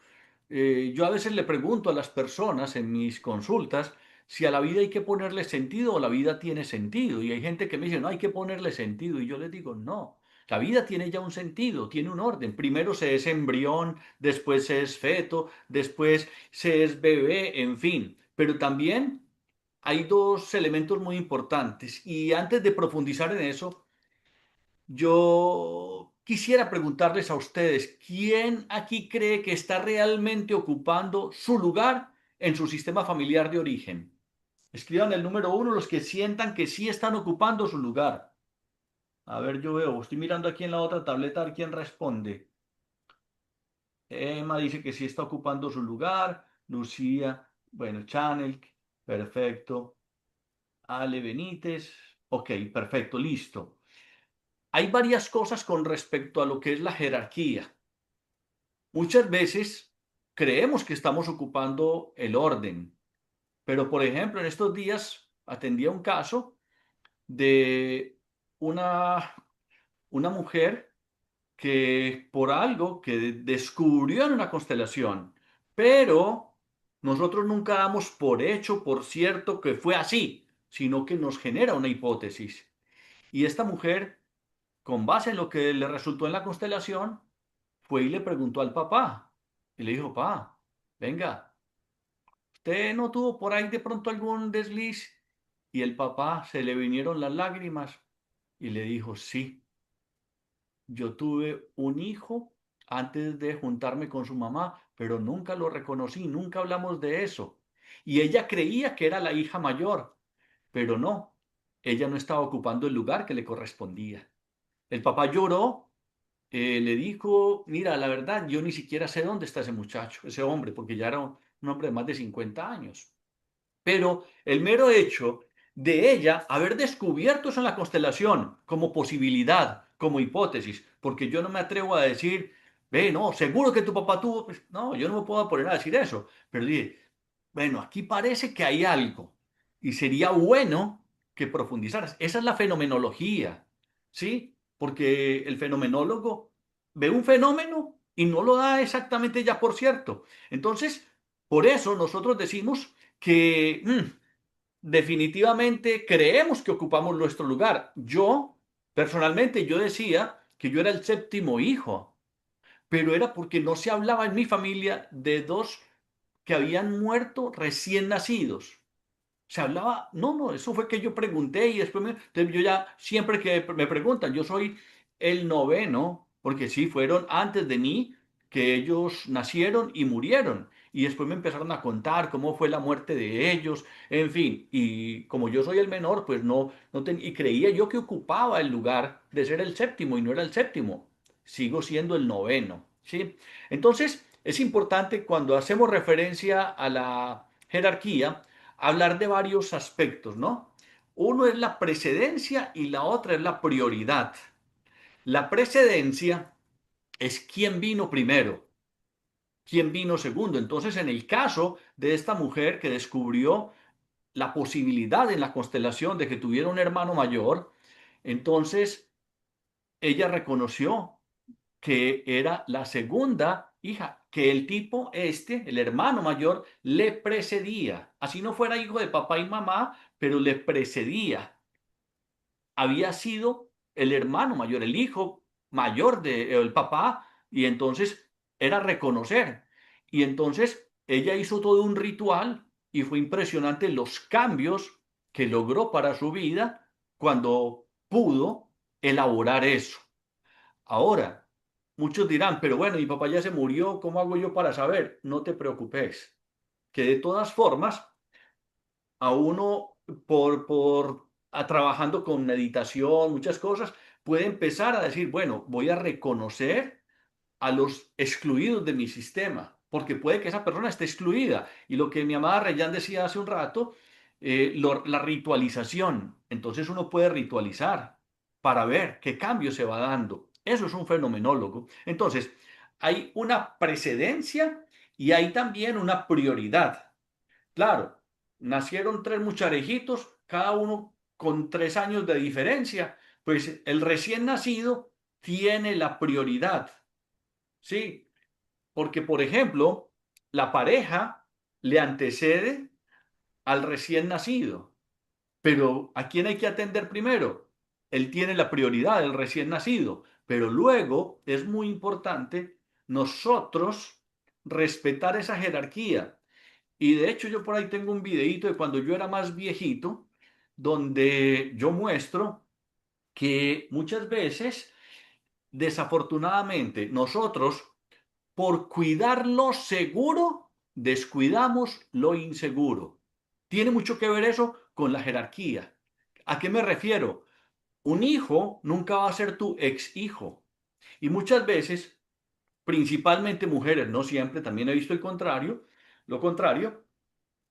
Yo a veces le pregunto a las personas en mis consultas si a la vida hay que ponerle sentido o la vida tiene sentido. Y hay gente que me dice, no hay que ponerle sentido. Y yo les digo, no, la vida tiene ya un sentido, tiene un orden. Primero se es embrión, después se es feto, después se es bebé, en fin. Pero también hay dos elementos muy importantes. Y antes de profundizar en eso, yo quisiera preguntarles a ustedes, ¿quién aquí cree que está realmente ocupando su lugar en su sistema familiar de origen? Escriban el número uno los que sientan que sí están ocupando su lugar. A ver, yo veo, estoy mirando aquí en la otra tableta a ver quién responde. Emma dice que sí está ocupando su lugar. Lucía, bueno, Chanel, perfecto. Ale Benítez, ok, perfecto, listo. Hay varias cosas con respecto a lo que es la jerarquía. Muchas veces creemos que estamos ocupando el orden, pero por ejemplo, en estos días atendía un caso de una, una mujer que por algo que descubrió en una constelación, pero nosotros nunca damos por hecho, por cierto, que fue así, sino que nos genera una hipótesis. Y esta mujer, con base en lo que le resultó en la constelación, fue y le preguntó al papá. Y le dijo, papá, venga, ¿usted no tuvo por ahí de pronto algún desliz? Y el papá se le vinieron las lágrimas y le dijo, sí, yo tuve un hijo antes de juntarme con su mamá, pero nunca lo reconocí, nunca hablamos de eso. Y ella creía que era la hija mayor, pero no, ella no estaba ocupando el lugar que le correspondía. El papá lloró, le dijo, mira, la verdad, yo ni siquiera sé dónde está ese muchacho, ese hombre, porque ya era un hombre de más de 50 años. Pero el mero hecho de ella haber descubierto eso en la constelación como posibilidad, como hipótesis, porque yo no me atrevo a decir, ve, no, seguro que tu papá tuvo, pues, no, yo no me puedo poner a decir eso, pero dije, bueno, aquí parece que hay algo y sería bueno que profundizaras. Esa es la fenomenología, ¿sí? Porque el fenomenólogo ve un fenómeno y no lo da exactamente ya por cierto. Entonces, por eso nosotros decimos que definitivamente creemos que ocupamos nuestro lugar. Yo, personalmente, yo decía que yo era el séptimo hijo, pero era porque no se hablaba en mi familia de dos que habían muerto recién nacidos. Se hablaba, no, no, eso fue que yo pregunté y después entonces yo ya, siempre que me preguntan, yo soy el noveno, porque sí, fueron antes de mí que ellos nacieron y murieron. Y después me empezaron a contar cómo fue la muerte de ellos, en fin. Y como yo soy el menor, pues y creía yo que ocupaba el lugar de ser el séptimo y no era el séptimo. Sigo siendo el noveno, ¿sí? Entonces, es importante cuando hacemos referencia a la jerarquía, hablar de varios aspectos, ¿no? Uno es la precedencia y la otra es la prioridad. La precedencia es quién vino primero, quién vino segundo. Entonces, en el caso de esta mujer que descubrió la posibilidad en la constelación de que tuviera un hermano mayor, entonces ella reconoció que era la segunda hija, que el tipo este, el hermano mayor, le precedía. Así no fuera hijo de papá y mamá, pero le precedía. Había sido el hermano mayor, el hijo mayor del papá, y entonces era reconocer. Y entonces ella hizo todo un ritual y fue impresionante los cambios que logró para su vida cuando pudo elaborar eso. Ahora, muchos dirán, pero bueno, mi papá ya se murió, ¿cómo hago yo para saber? No te preocupes, que de todas formas, a uno trabajando con meditación, muchas cosas, puede empezar a decir, bueno, voy a reconocer a los excluidos de mi sistema, porque puede que esa persona esté excluida. Y lo que mi amada Reyán decía hace un rato, la ritualización. Entonces uno puede ritualizar para ver qué cambio se va dando. Eso es un fenomenólogo. Entonces, hay una precedencia y hay también una prioridad. Claro, nacieron tres mucharejitos, cada uno con 3 años de diferencia. Pues el recién nacido tiene la prioridad, ¿sí? Porque, por ejemplo, la pareja le antecede al recién nacido. Pero ¿a quién hay que atender primero? Él tiene la prioridad, el recién nacido. Pero luego es muy importante nosotros respetar esa jerarquía. Y de hecho yo por ahí tengo un videíto de cuando yo era más viejito, donde yo muestro que muchas veces, desafortunadamente, nosotros, por cuidar lo seguro, descuidamos lo inseguro. Tiene mucho que ver eso con la jerarquía. ¿A qué me refiero? Un hijo nunca va a ser tu ex hijo. Y muchas veces, principalmente mujeres, no siempre, también he visto lo contrario,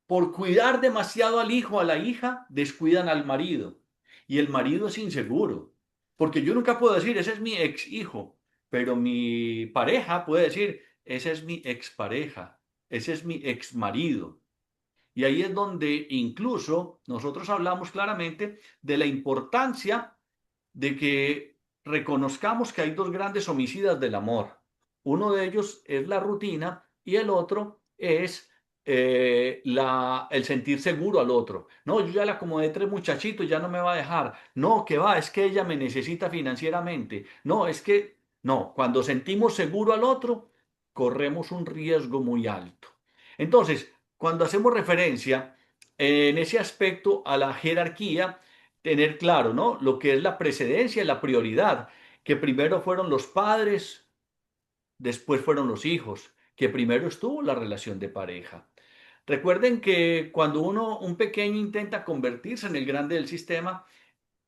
por cuidar demasiado al hijo, a la hija, descuidan al marido. Y el marido es inseguro. Porque yo nunca puedo decir, ese es mi ex hijo. Pero mi pareja puede decir, ese es mi expareja. Ese es mi ex marido. Y ahí es donde incluso nosotros hablamos claramente de la importancia de que reconozcamos que hay dos grandes homicidas del amor. Uno de ellos es la rutina y el otro es el sentir seguro al otro. No, yo ya le acomodé tres muchachitos, ya no me va a dejar. No, que va, es que ella me necesita financieramente. No, es que, no, cuando sentimos seguro al otro, corremos un riesgo muy alto. Entonces, cuando hacemos referencia en ese aspecto a la jerarquía, tener claro, ¿no? Lo que es la precedencia y la prioridad, que primero fueron los padres, después fueron los hijos, que primero estuvo la relación de pareja. Recuerden que cuando un pequeño intenta convertirse en el grande del sistema,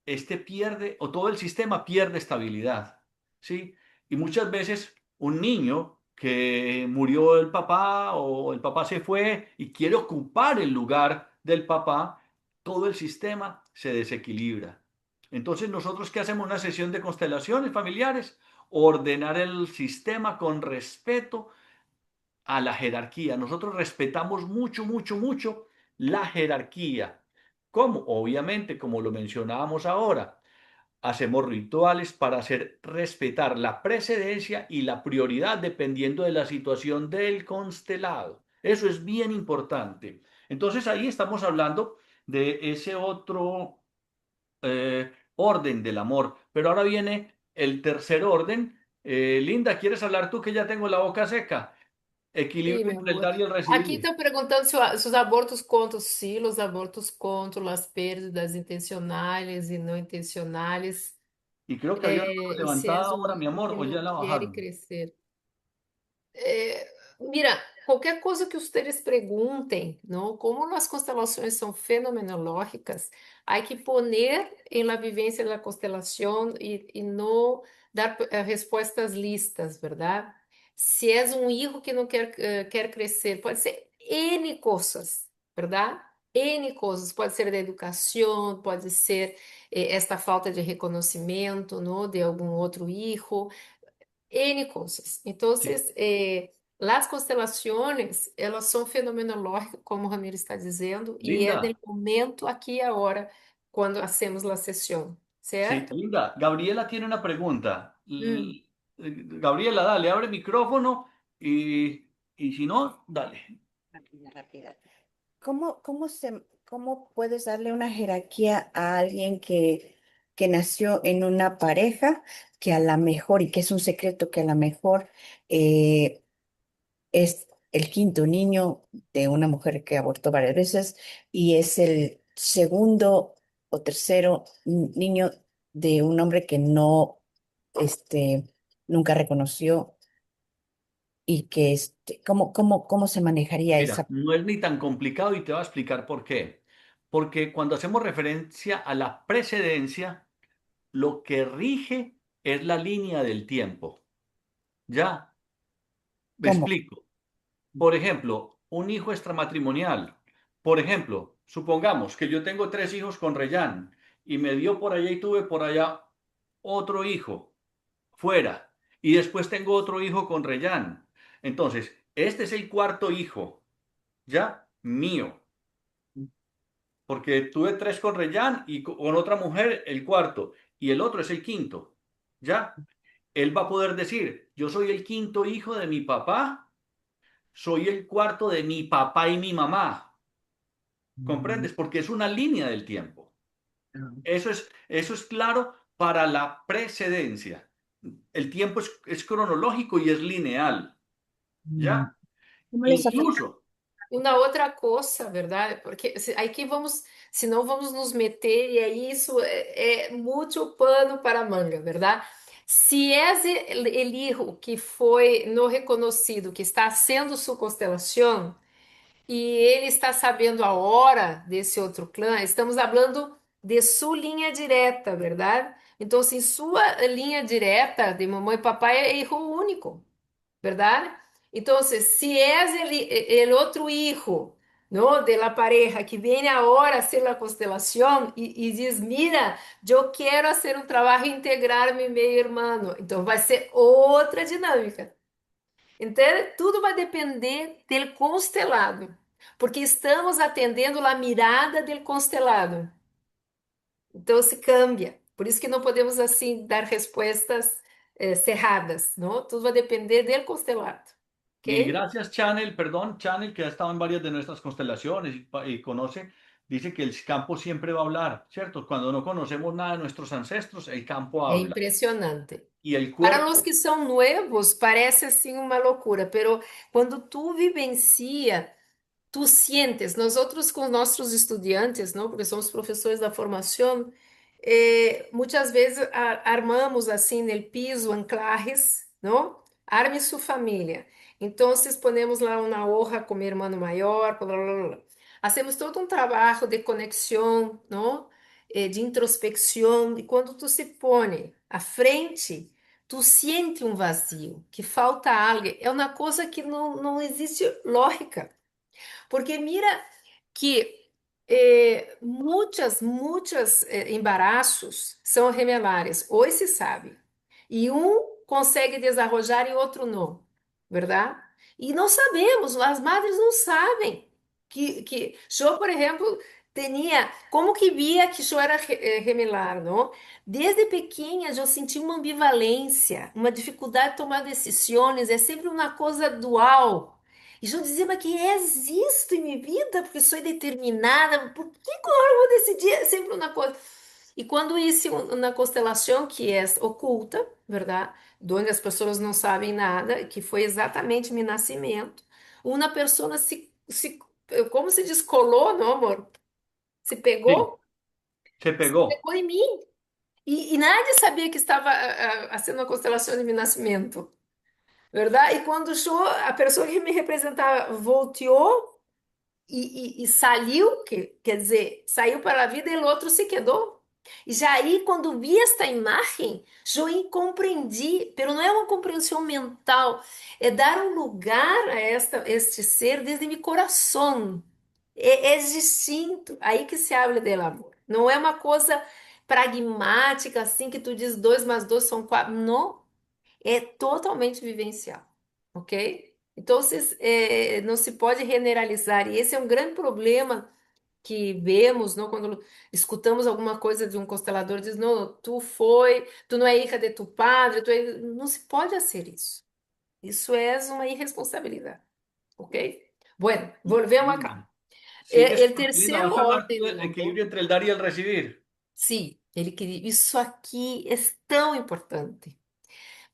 este pierde, o todo el sistema pierde estabilidad, ¿sí? Y muchas veces un niño que murió el papá o el papá se fue y quiere ocupar el lugar del papá, todo el sistema se desequilibra. Entonces, nosotros, ¿qué hacemos? Una sesión de constelaciones familiares, ordenar el sistema con respeto a la jerarquía. Nosotros respetamos mucho, mucho, mucho la jerarquía. ¿Cómo? Obviamente, como lo mencionábamos ahora, hacemos rituales para hacer respetar la precedencia y la prioridad dependiendo de la situación del constelado. Eso es bien importante. Entonces ahí estamos hablando de ese otro orden del amor. Pero ahora viene el tercer orden. Linda, ¿quieres hablar tú que ya tengo la boca seca? Sim, Equilibrio meu entre el amor. dar y el Aqui recibir. estão perguntando se os abortos contam, sim, os abortos contam, as perdas intencionais e não intencionais, Y creo que había una mano se és levantada um ahora, mi hijo amor, que o ya não la quer bajaron. crescer. Mira, qualquer coisa que vocês perguntem, não? Como as constelações são fenomenológicas, há que poner em la vivência da constelação e não dar respostas listas, verdade? Se és um hijo que não quer crescer, pode ser N coisas, verdade? N coisas, pode ser da educação, pode ser esta falta de reconhecimento, não, de algum outro hijo. N cosas. Sí. Entonces, las constelaciones, elas son fenomenológicas, como o Ramiro está dizendo, e é no Linda, momento, aqui e agora, quando hacemos la sesión, sí, certo? Linda. Gabriela tiene una pregunta. Hum. Gabriela, dale, abre micrófono y si no, dale. Rápida, rápida. ¿Cómo puedes darle una jerarquía a alguien que nació en una pareja que a la mejor, y que es un secreto, que a la mejor es el quinto niño de una mujer que abortó varias veces y es el segundo o tercero niño de un hombre que no, este, nunca reconoció y que, cómo se manejaría Mira, esa? no es ni tan complicado y te voy a explicar por qué. Porque cuando hacemos referencia a la precedencia, lo que rige es la línea del tiempo. ¿Ya? Me ¿Cómo? explico. Por ejemplo, un hijo extramatrimonial. Por ejemplo, supongamos que yo tengo tres hijos con Reyán y me dio por allá y tuve por allá otro hijo fuera y después tengo otro hijo con Reyán. Entonces, este es el cuarto hijo, ya mío, porque tuve tres con Reyán y con otra mujer el cuarto y el otro es el quinto, ya. Él va a poder decir, yo soy el quinto hijo de mi papá, soy el cuarto de mi papá y mi mamá. Mm, ¿Comprendes? Porque es una línea del tiempo. ah, Eso es claro para la precedencia. El tiempo es cronológico y es lineal, mm. ¿ya? ¿Cómo les afecta? Incluso, Uma outra coisa, verdade? Porque aí que vamos, senão vamos nos meter, e aí isso é muito pano para manga, verdade? Se és el hijo que foi no reconhecido, que está sendo sua constelação, e ele está sabendo a hora desse outro clã, estamos falando de sua linha direta, verdade? Então, se sua linha direta de mamãe e papai é hijo único. ¿Verdad? Entonces, si es el otro hijo, ¿no? De la pareja que viene ahora a hacer la constelación y dice, mira, yo quiero hacer un trabajo integrar mi medio hermano, entonces va a ser otra dinámica. Entonces, tudo vai depender del constelado, porque estamos atendendo a mirada del constelado. Então, se cambia. Por isso que não podemos, assim, dar respostas cerradas, não? Tudo vai depender del constelado. y ¿Ok? gracias Channel, perdón, Channel, que ha estado en varias de nuestras constelaciones y conoce, dice que el campo siempre va a hablar, ¿cierto? Cuando no conocemos nada de nuestros ancestros, el campo É habla. impressionante. Y el Para os cuerpo, que são novos, parece assim uma loucura, pero quando tu vivencia, tu sientes, nós outros com nossos estudantes, não, porque somos professores da formação, muitas vezes armamos assim no piso anclajes, não? Arme sua família. Então, ponemos lá uma hoja com meu irmão maior, blá, blá, blá, blá. Hacemos todo um trabalho de conexão, não? De introspecção, e quando tu se põe à frente, tu sente um vazio, que falta algo. É uma coisa que não existe lógica. Porque mira que muitos embaraços são remelares, hoje se sabe. E um consegue desarrojar e outro não, verdade? E não sabemos, as madres não sabem que eu, por exemplo, tinha, como que via que eu era remelar, não? Desde pequena eu senti uma ambivalência, uma dificuldade de tomar decisões, é sempre uma coisa dual. E eu dizia, mas que é isto em minha vida? Porque sou determinada, por que agora eu vou decidir? É sempre uma coisa. E quando isso na constelação, que é oculta, verdade? Onde as pessoas não sabem nada, que foi exatamente meu nascimento, uma pessoa como se descolou, não, amor? Se sí, pegou, se se pegó. pegou em mim. E nadie sabia que estava sendo uma constelação de meu nascimento, verdade? E quando a pessoa que me representava voltou, e saiu, que, quer dizer, saiu para a vida e o outro se quedou. E já aí, quando vi esta imagem, eu compreendi, pero não é uma compreensão mental, é dar um lugar a este ser desde meu coração. É distinto, aí que se habla del amor. Não é uma coisa pragmática, assim, que tu diz 2 mais 2 são 4. Não, é totalmente vivencial, ok? Então, não se pode generalizar, e esse é um grande problema que vemos, não, quando escutamos alguma coisa de um constelador, diz, não, tu não é hija de tu padre, não se pode fazer isso. Isso é uma irresponsabilidade, ok? Bueno, volvemos Sí, acá. sigues O construyendo, terceiro vas a hablar tú ordem del do amor, equilibrio entre el dar y el recibir. sim, ele queria, isso aqui é tão importante,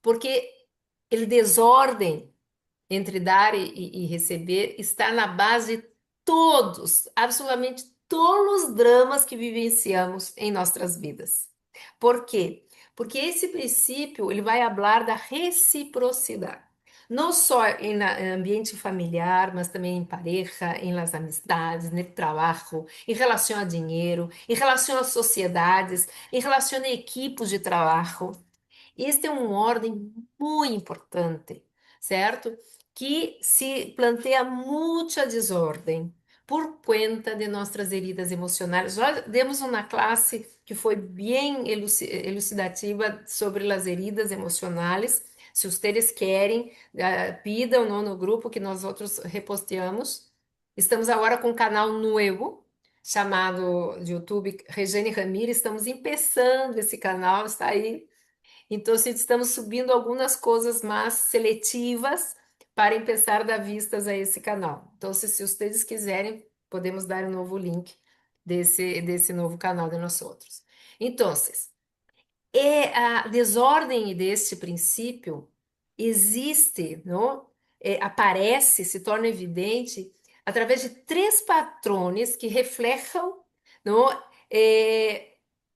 porque ele desordem entre dar e receber está na base de todos, absolutamente todos os dramas que vivenciamos em nossas vidas. Por quê? Porque esse princípio ele vai falar da reciprocidade. Não só em ambiente familiar, mas também em pareja, em las amistades, no trabalho, em relação a dinheiro, em relação às sociedades, em relação a equipes de trabalho. Este é uma ordem muito importante, certo? Que se planteia muita desordem, por conta de nossas heridas emocionais. Já demos uma classe que foi bem elucidativa sobre as heridas emocionais. Se vocês querem, pidam no grupo que nós outros reposteamos. Estamos agora com um canal novo chamado de YouTube Regiane Ramírez. Estamos empeçando esse canal, está aí. Então, sim, estamos subindo algumas coisas mais seletivas para começar a dar vistas a esse canal. Então, se vocês quiserem, podemos dar um novo link desse novo canal de nós outros. Então, a desordem deste princípio existe, não? Aparece, se torna evidente através de três patrões que reflejam, não?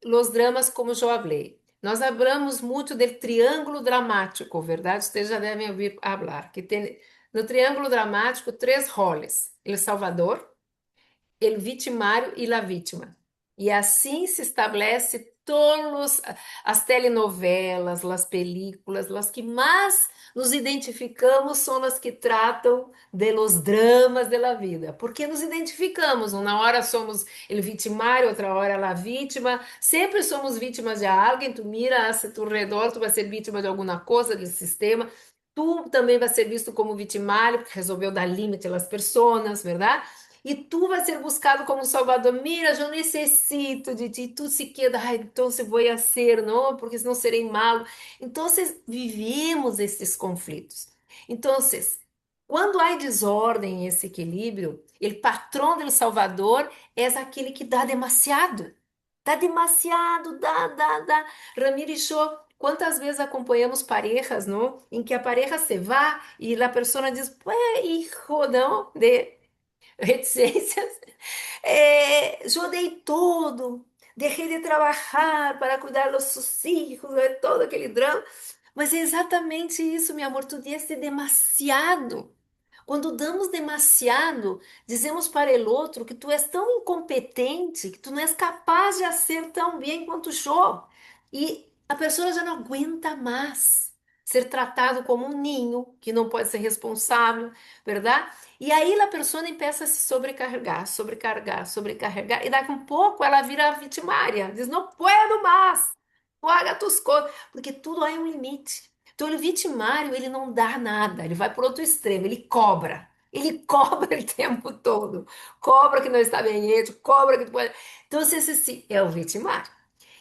Os dramas como eu falei. Nós hablamos muito do triângulo dramático, verdade? Vocês já devem ouvir falar, que tem no triângulo dramático três roles: El Salvador, el vitimário e la vítima. E assim se estabelece todas as telenovelas, as películas, as que mais nos identificamos são as que tratam de los dramas da vida. Porque nos identificamos, uma hora somos el vitimário, outra hora a vítima, sempre somos vítimas de alguém, tu mira a tu redor, tu vai ser vítima de alguma coisa, do sistema, tu também vai ser visto como vitimário, porque resolveu dar limite às pessoas, verdade? E tu vai ser buscado como Salvador. Mira, eu necessito de ti. Tu se queda, ai, então se vou a ser, não, porque senão serei malo. Então, vivemos esses conflitos. Então, quando há desordem em esse equilíbrio, o patrão do Salvador é aquele que dá demasiado. Dá demasiado, dá. Ramiro Show, quantas vezes acompanhamos parejas, não? Em que a pareja se vá e a pessoa diz, pues, hijo, não, de reticências. Eu dei tudo, deixei de trabalhar para cuidar dos seus filhos, todo aquele drama. Mas é exatamente isso, meu amor, tu deste demasiado. Quando damos demasiado, dizemos para o outro que tu és tão incompetente, que tu não és capaz de ser tão bem quanto eu. E a pessoa já não aguenta mais ser tratado como um ninho, que não pode ser responsável, verdade? E aí a pessoa começa a se sobrecarregar, e daqui a um pouco ela vira vitimária, diz, não puedo mais, tu haga tus coisas, porque tudo há um limite. Então, o vitimário, ele não dá nada, ele vai para outro extremo, ele cobra. Ele cobra o tempo todo. Cobra que não está bem ético, cobra que tu pode. Então, esse é o vitimário.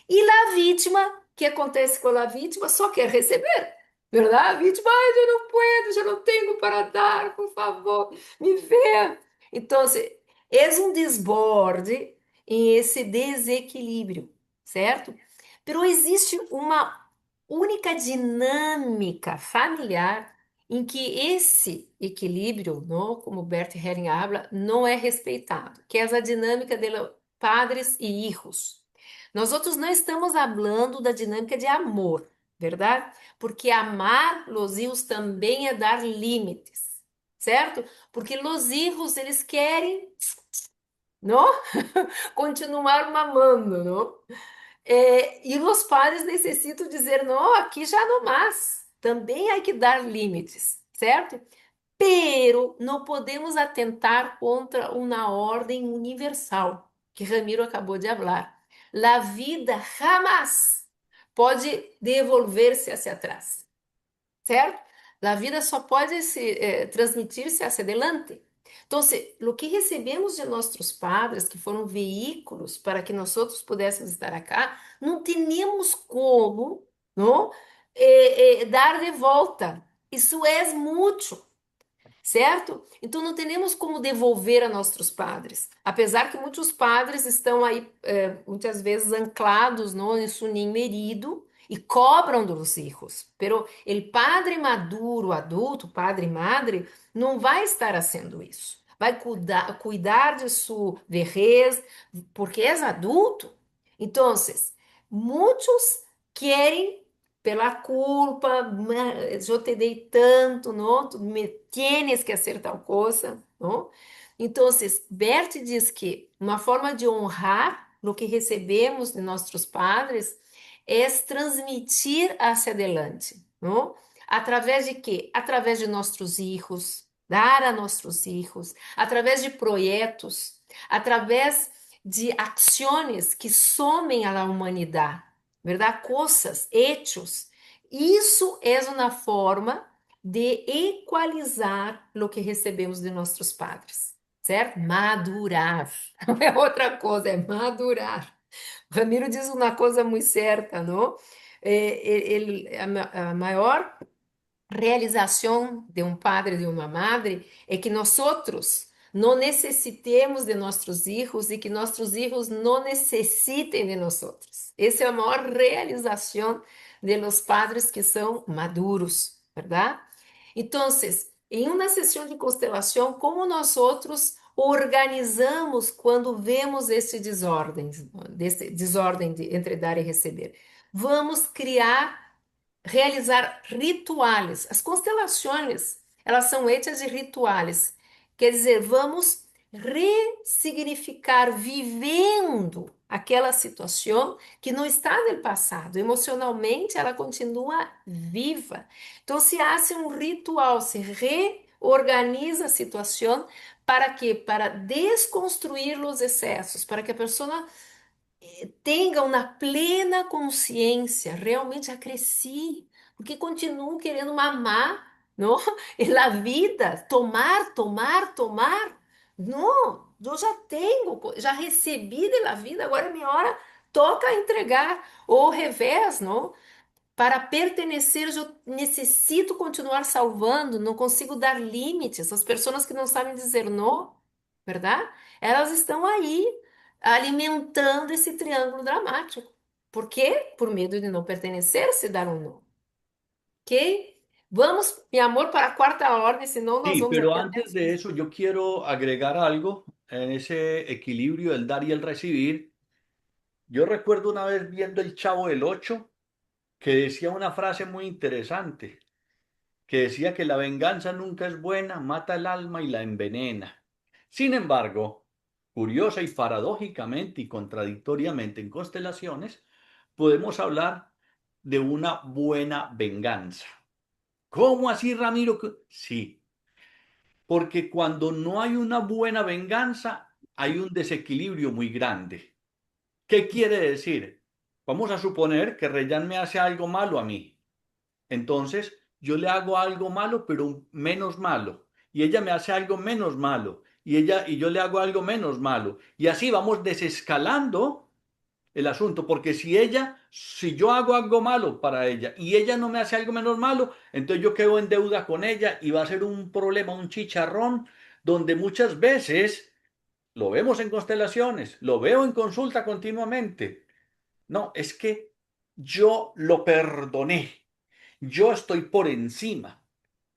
E a vítima, o que acontece com a vítima? Só quer receber. Verdade? A vítima, ai, eu não puedo, já não tenho para dar, por favor, me vê. Então, é um desborde em esse desequilíbrio, certo? Pero existe uma única dinâmica familiar em que esse equilíbrio, não, como Bert Helling habla, não é respeitado, que é a dinâmica de padres e hijos. Nós outros não estamos falando da dinâmica de amor, verdade? Porque amar os hijos também é dar limites, certo? Porque os hijos, eles querem, não? Continuar mamando, não? E os padres necessitam dizer, não, aqui já não mais. Também há que dar limites, certo? Pero não podemos atentar contra uma ordem universal, que Ramiro acabou de falar. A vida jamais pode devolver-se hacia atrás, certo? A vida só pode transmitir-se hacia adelante. Então, o que recebemos de nossos padres, que foram veículos para que nós outros pudéssemos estar acá, não temos como, não, dar de volta. Isso é mútuo, certo? Então não temos como devolver a nossos padres, apesar que muitos padres estão aí muitas vezes anclados no em su ninho herido e cobram dos filhos. Pero el padre maduro, adulto, padre e madre, não vai estar fazendo isso. Vai cuidar de sua vejez, porque é adulto. Então, muitos querem pela culpa, eu te dei tanto, não? Tu me tienes que fazer tal coisa, não? Então, Bert diz que uma forma de honrar o que recebemos de nossos padres é transmitir hacia adelante, não? Através de quê? Através de nossos filhos, dar a nossos filhos, através de projetos, através de ações que somem à humanidade, verdade? Coisas, hechos. Isso é uma forma de equalizar o que recebemos de nossos padres, certo? Madurar. Não é outra coisa, é madurar. O Ramiro diz uma coisa muito certa, não? A maior realização de um padre, de uma madre, é que nós outros não necessitemos de nossos filhos e que nossos filhos não necessitem de nós outros. Essa é a maior realização de los padres que são maduros, verdade? Então, em uma sessão de constelação, como nós outros organizamos quando vemos esse desordem, entre dar e receber? Vamos criar realizar rituais. As constelações, elas são hechas de rituais. Quer dizer, vamos ressignificar vivendo aquela situação que não está no passado. Emocionalmente, ela continua viva. Então, se hace um ritual, se reorganiza a situação para quê? Para desconstruir os excessos, para que a pessoa tenham na plena consciência, realmente já cresci, porque continuo querendo mamar, não? E a vida, tomar, tomar, tomar, não, eu já tenho, já recebi da vida, agora é minha hora, toca entregar, ou ao revés, não? Para pertencer, eu necessito continuar salvando, não consigo dar limites. As pessoas que não sabem dizer não, verdade? Elas estão aí alimentando esse triângulo dramático. Por quê? Por medo de não pertencer, se dar um não. Ok? Vamos, meu amor, para a quarta ordem, senão nós Sí, vamos pero aqui até antes as de 15. eso yo quiero agregar algo en ese equilibrio del dar y el recibir. Yo recuerdo una vez viendo El Chavo del Ocho que decía una frase muy interesante, que decía que la venganza nunca es buena, mata el alma y la envenena. Sin embargo, curiosa y paradójicamente y contradictoriamente en constelaciones, podemos hablar de una buena venganza. ¿Cómo así, Ramiro? Sí, porque cuando no hay una buena venganza, hay un desequilibrio muy grande. ¿Qué quiere decir? Vamos a suponer que Reyán me hace algo malo a mí. Entonces, yo le hago algo malo, pero menos malo. Y ella me hace algo menos malo. Y yo le hago algo menos malo. Y así vamos desescalando el asunto, porque si yo hago algo malo para ella y ella no me hace algo menos malo, entonces yo quedo en deuda con ella y va a ser un problema, un chicharrón, donde muchas veces lo vemos en constelaciones, lo veo en consulta continuamente. No, es que yo lo perdoné, yo estoy por encima.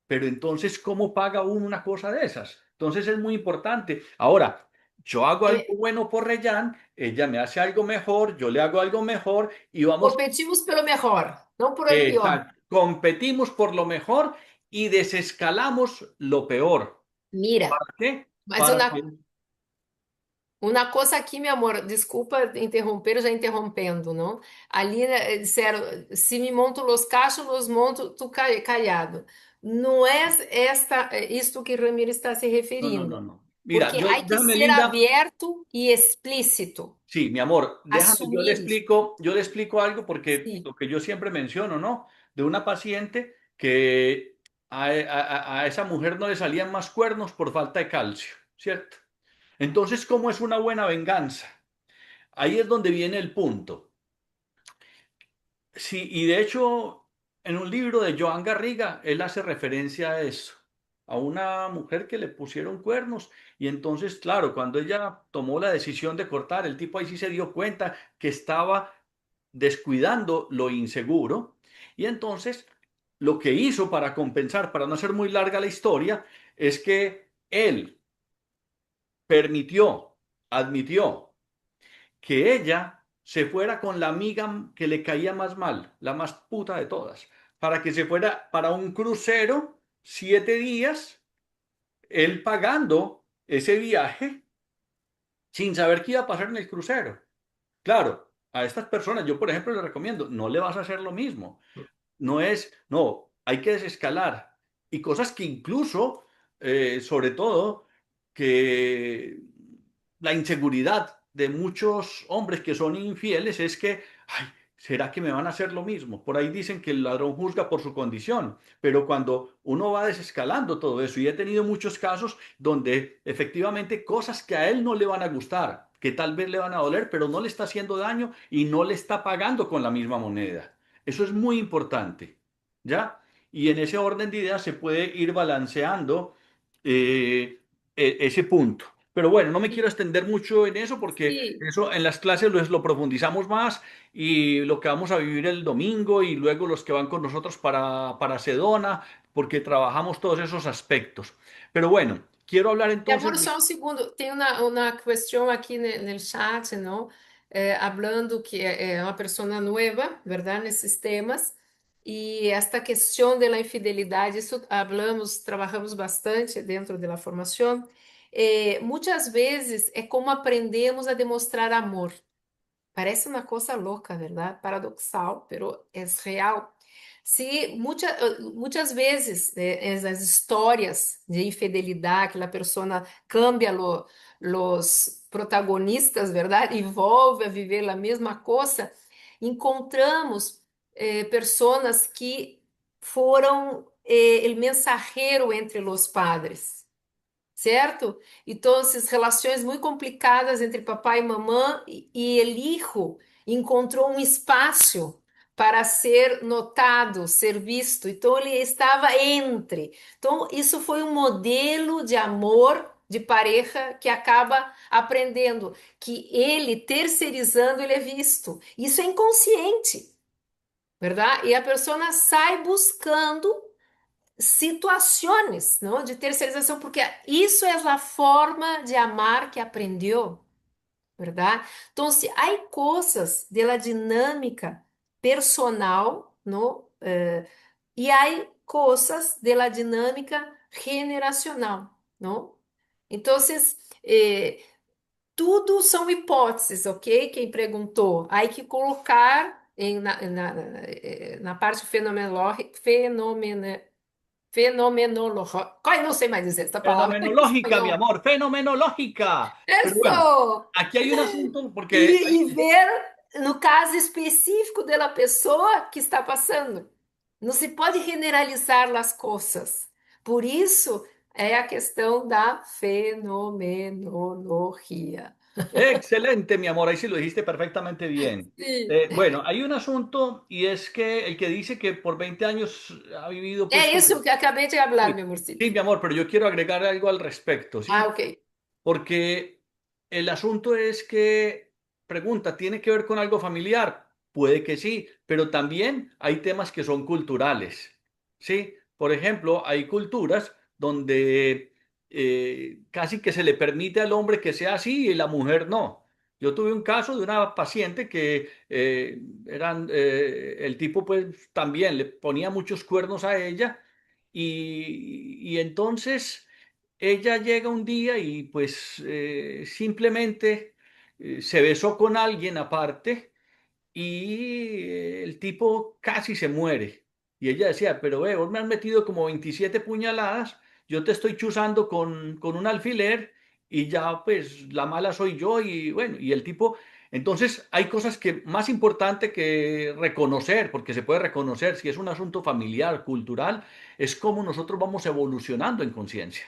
Pero entonces, ¿cómo paga uno una cosa de esas? Entonces es muy importante. Ahora, yo hago algo É, bueno por Reyán, ella me hace algo mejor, yo le hago algo mejor y vamos, competimos pelo melhor, não por el pior. competimos por lo mejor y desescalamos lo peor. Mira, ¿Para qué? mas Para que... uma coisa aqui, meu amor, desculpa interromper, já interrompendo, não? Ali disseram, se me monto los cachos, los monto tu callado. Não é isto que Ramiro está se No, no, no, referindo, no. Mira, porque há que déjame, ser Linda. aberto e explícito, Sí, mi amor, déjame, assumir isso. yo le explico algo porque Sim. lo que yo siempre menciono, ¿no? De una paciente que a esa mujer no le salían más cuernos por falta de calcio, ¿cierto? Entonces, ¿cómo es una buena venganza? Ahí es donde viene el punto. Sí, y de hecho, en un libro de Joan Garriga, él hace referencia a eso, a una mujer que le pusieron cuernos. Y entonces, claro, cuando ella tomó la decisión de cortar, el tipo ahí sí se dio cuenta que estaba descuidando lo inseguro. Y entonces, lo que hizo para compensar, para no hacer muy larga la historia, es que él admitió que ella se fuera con la amiga que le caía más mal, la más puta de todas, para que se fuera para un crucero 7 días, él pagando ese viaje sin saber qué iba a pasar en el crucero. Claro, a estas personas yo, por ejemplo, les recomiendo, no le vas a hacer lo mismo. No, hay que desescalar. Y cosas que incluso sobre todo que la inseguridad de muchos hombres que son infieles es que, ay, ¿será que me van a hacer lo mismo? Por ahí dicen que el ladrón juzga por su condición, pero cuando uno va desescalando todo eso, y he tenido muchos casos donde efectivamente cosas que a él no le van a gustar, que tal vez le van a doler, pero no le está haciendo daño y no le está pagando con la misma moneda. Eso es muy importante, ¿ya? Y en ese orden de ideas se puede ir balanceando ese punto. Pero bueno, no me quiero extender mucho en eso porque Sí, eso en las clases lo profundizamos más y lo que vamos a vivir el domingo y luego los que van con nosotros para Sedona, porque trabajamos todos esos aspectos. Pero bueno, quiero hablar mi entonces amor, de... só um segundo. Tem uma questão aqui no chat, não? Hablando que é uma pessoa nova, verdade, nesses temas. E esta questão da infidelidade, isso hablamos, trabalhamos bastante dentro da formação. Muitas vezes é como aprendemos a demonstrar amor. Parece uma coisa louca, ¿verdad? Paradoxal, pero es real. Se muitas vezes essas histórias de infidelidade, que a pessoa cambia los protagonistas, ¿verdad? E volve a viver a mesma coisa, encontramos pessoas que foram o mensageiro entre os padres, certo? Então, relações muito complicadas entre papai e mamãe, e o hijo encontrou um espaço para ser notado, ser visto. Então, ele estava entre. Então, isso foi um modelo de amor de pareja que acaba aprendendo que ele terceirizando, ele é visto. Isso é inconsciente, verdade? E a pessoa sai buscando situações, não, de terceirização, porque isso é a forma de amar que aprendeu, verdade? Então, se há coisas da dinâmica personal, não, e há coisas da dinâmica generacional, não? Então, tudo são hipóteses, ok? Quem perguntou, há que colocar na parte fenomenológica. Ai, não sei mais dizer essa palavra em Fenomenológica, mi espanhol. amor, fenomenológica. Pero bueno, Isso! aquí hay un asunto porque E ver no caso específico da pessoa que está passando. Não se pode generalizar as coisas. Por isso é a questão da fenomenologia. excelente, mi amor, ahí sí lo dijiste perfectamente bien. Sim. Bueno, hay un asunto y es que el que dice que por 20 años ha vivido pues É con... isso que acabei de falar, Sí, meu amorcito. sí, mi amor, pero yo quiero agregar algo al respecto, Ah, ¿sí? ok. Porque el asunto es que, pregunta, ¿tiene que ver con algo familiar? Puede que sí, pero también hay temas que son culturales, ¿sí? Por ejemplo, hay culturas donde casi que se le permite al hombre que sea así y la mujer no. Yo tuve un caso de una paciente que el tipo pues también le ponía muchos cuernos a ella y entonces ella llega un día y pues simplemente se besó con alguien aparte y el tipo casi se muere. Y ella decía, pero vos me has metido como 27 puñaladas, yo te estoy chuzando con un alfiler y ya pues la mala soy yo y bueno, y el tipo... Entonces hay cosas que más importante que reconocer, porque se puede reconocer si es un asunto familiar, cultural, es cómo nosotros vamos evolucionando en conciencia.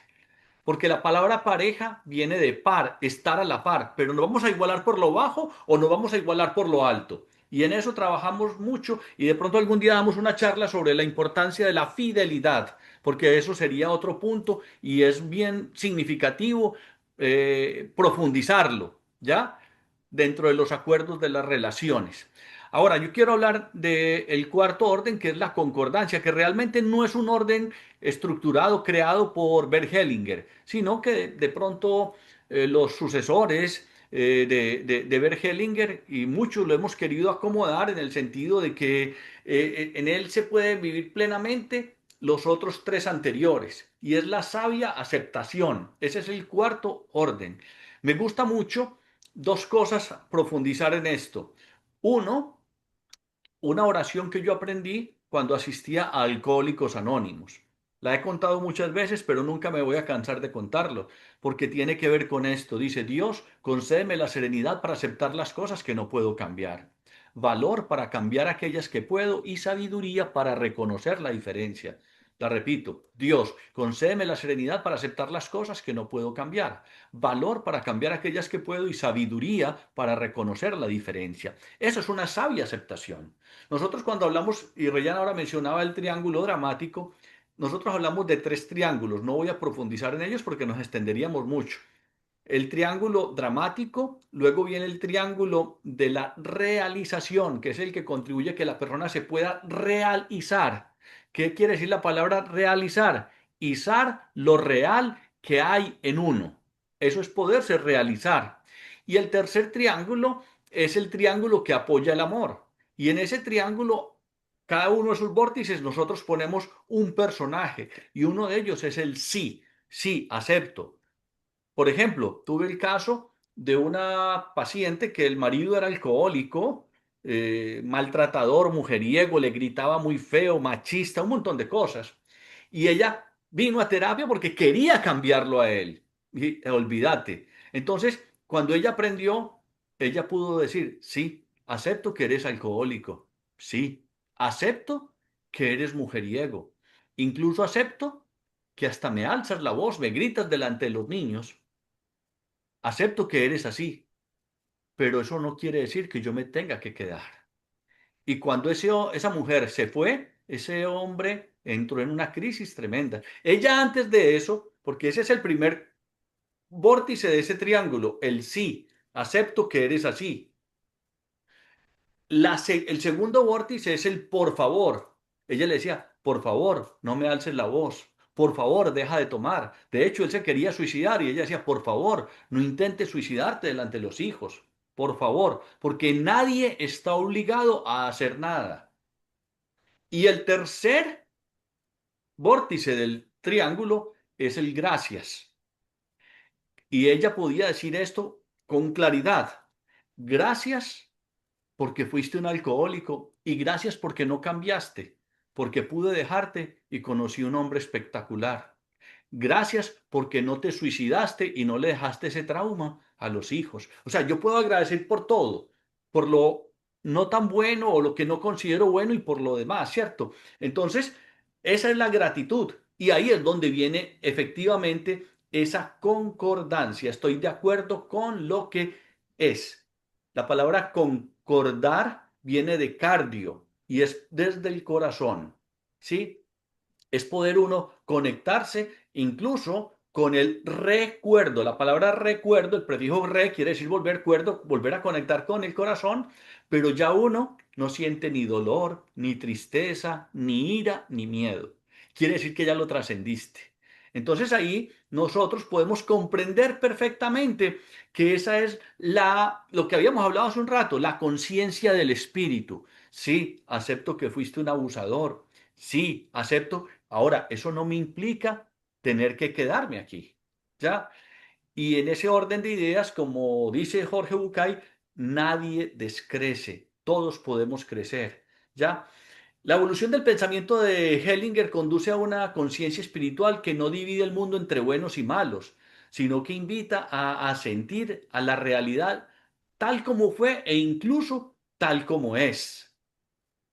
Porque la palabra pareja viene de par, estar a la par, pero nos vamos a igualar por lo bajo o nos vamos a igualar por lo alto. Y en eso trabajamos mucho y de pronto algún día damos una charla sobre la importancia de la fidelidad, porque eso sería otro punto y es bien significativo profundizarlo, ¿ya? Dentro de los acuerdos de las relaciones. Ahora, yo quiero hablar del cuarto orden, que es la concordancia, que realmente no es un orden estructurado, creado por Bert Hellinger, sino que de pronto los sucesores de Bert Hellinger y muchos lo hemos querido acomodar en el sentido de que en él se puede vivir plenamente los otros tres anteriores, y es la sabia aceptación. Ese es el cuarto orden. Me gusta mucho dos cosas profundizar en esto. Uno, una oración que yo aprendí cuando asistía a Alcohólicos Anónimos. La he contado muchas veces, pero nunca me voy a cansar de contarlo, porque tiene que ver con esto. Dice, Dios, concédeme la serenidad para aceptar las cosas que no puedo cambiar, valor para cambiar aquellas que puedo y sabiduría para reconocer la diferencia. La repito, Dios, concédeme la serenidad para aceptar las cosas que no puedo cambiar, valor para cambiar aquellas que puedo y sabiduría para reconocer la diferencia. Eso es una sabia aceptación. Nosotros cuando hablamos, y Reyana ahora mencionaba el triángulo dramático, nosotros hablamos de tres triángulos, no voy a profundizar en ellos porque nos extenderíamos mucho. El triángulo dramático, luego viene el triángulo de la realización, que es el que contribuye a que la persona se pueda realizar. ¿Qué quiere decir la palabra realizar? Izar lo real que hay en uno. Eso es poderse realizar. Y el tercer triángulo es el triángulo que apoya el amor. Y en ese triángulo, cada uno de sus vórtices, nosotros ponemos un personaje. Y uno de ellos es el sí. Sí, acepto. Por ejemplo, tuve el caso de una paciente que el marido era alcohólico, maltratador, mujeriego, le gritaba muy feo, machista, un montón de cosas. Y ella vino a terapia porque quería cambiarlo a él. Y olvídate. Entonces, cuando ella aprendió, ella pudo decir, sí, acepto que eres alcohólico. Sí, acepto que eres mujeriego. Incluso acepto que hasta me alzas la voz, me gritas delante de los niños. Acepto que eres así, pero eso no quiere decir que yo me tenga que quedar. Y cuando esa mujer se fue, ese hombre entró en una crisis tremenda. Ella antes de eso, porque ese es el primer vórtice de ese triángulo, el sí, acepto que eres así. El segundo vórtice es el por favor. Ella le decía, por favor, no me alces la voz. Por favor, deja de tomar. De hecho, él se quería suicidar y ella decía, por favor, no intentes suicidarte delante de los hijos. Por favor, porque nadie está obligado a hacer nada. Y el tercer vórtice del triángulo es el gracias. Y ella podía decir esto con claridad. Gracias porque fuiste un alcohólico y gracias porque no cambiaste, porque pude dejarte y conocí un hombre espectacular. Gracias porque no te suicidaste y no le dejaste ese trauma a los hijos. O sea, yo puedo agradecer por todo, por lo no tan bueno o lo que no considero bueno y por lo demás, ¿cierto? Entonces, esa es la gratitud y ahí es donde viene efectivamente esa concordancia. Estoy de acuerdo con lo que es. La palabra concordar viene de cardio y es desde el corazón, ¿sí? Es poder uno conectarse incluso con el recuerdo. La palabra recuerdo, el prefijo re quiere decir volver cuerdo, volver a conectar con el corazón, pero ya uno no siente ni dolor, ni tristeza, ni ira, ni miedo. Quiere decir que ya lo trascendiste. Entonces ahí nosotros podemos comprender perfectamente que esa es lo que habíamos hablado hace un rato, la conciencia del espíritu. Sí, acepto que fuiste un abusador. Sí, acepto. Ahora, eso no me implica tener que quedarme aquí. ¿Ya? Y en ese orden de ideas, como dice Jorge Bucay, nadie descrece. Todos podemos crecer. ¿Ya? La evolución del pensamiento de Hellinger conduce a una conciencia espiritual que no divide el mundo entre buenos y malos, sino que invita a sentir a la realidad tal como fue e incluso tal como es.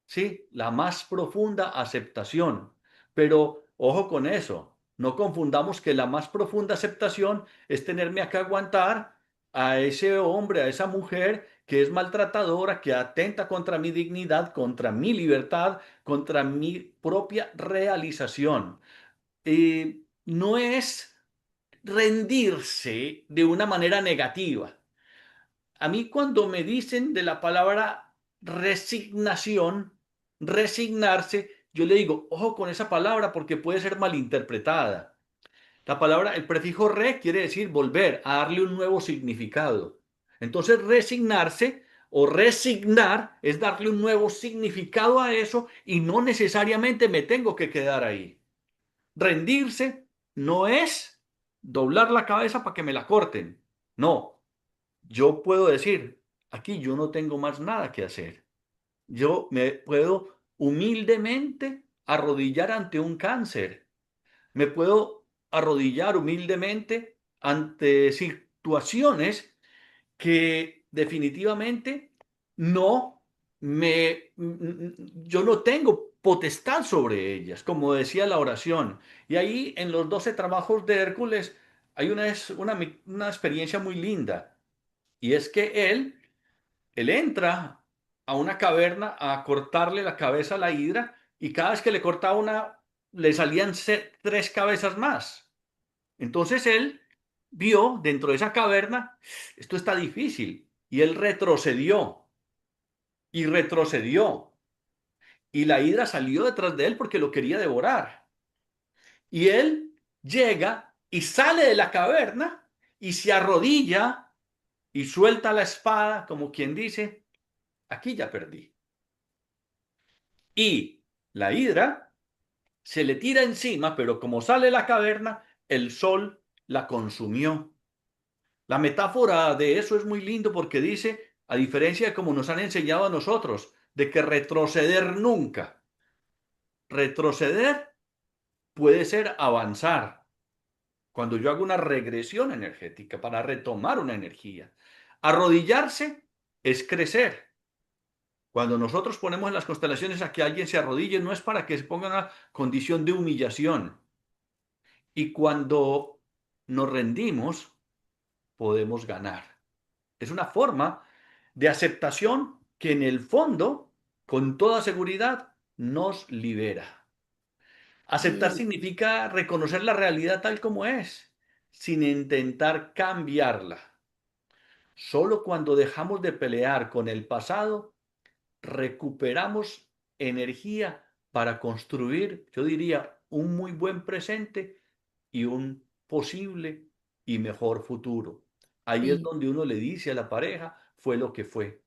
¿Sí? La más profunda aceptación. Pero ojo con eso, no confundamos que la más profunda aceptación es tenerme acá aguantar a ese hombre, a esa mujer que es maltratadora, que atenta contra mi dignidad, contra mi libertad, contra mi propia realización. No es rendirse de una manera negativa. A mí cuando me dicen de la palabra resignación, resignarse, yo le digo, ojo con esa palabra porque puede ser malinterpretada. La palabra, el prefijo re quiere decir volver, a darle un nuevo significado. Entonces, resignarse o resignar es darle un nuevo significado a eso y no necesariamente me tengo que quedar ahí. Rendirse no es doblar la cabeza para que me la corten. No, yo puedo decir, aquí yo no tengo más nada que hacer. Yo me puedo humildemente arrodillar ante un cáncer. me puedo arrodillar humildemente ante situaciones que definitivamente no yo no tengo potestad sobre ellas, como decía la oración. Y ahí en los 12 trabajos de Hércules hay una experiencia muy linda, y es que él entra a una caverna a cortarle la cabeza a la hidra, y cada vez que le cortaba una, le salían tres cabezas más. Entonces él vio dentro de esa caverna, esto está difícil, y él retrocedió y retrocedió, y la hidra salió detrás de él porque lo quería devorar. Y él llega y sale de la caverna y se arrodilla y suelta la espada como quien dice, aquí ya perdí. Y la hidra se le tira encima, pero como sale de la caverna, el sol la consumió. La metáfora de eso es muy lindo porque dice, a diferencia de como nos han enseñado a nosotros, de que retroceder nunca. Retroceder puede ser avanzar. Cuando yo hago una regresión energética para retomar una energía. Arrodillarse es crecer. Cuando nosotros ponemos en las constelaciones a que alguien se arrodille, no es para que se ponga en una condición de humillación. Y cuando nos rendimos, podemos ganar. Es una forma de aceptación que en el fondo, con toda seguridad, nos libera. Aceptar Y, significa reconocer la realidad tal como es, sin intentar cambiarla. Solo cuando dejamos de pelear con el pasado, recuperamos energía para construir, yo diría, un muy buen presente y un posible y mejor futuro. Ahí es Sí. donde uno le dice a la pareja, fue lo que fue.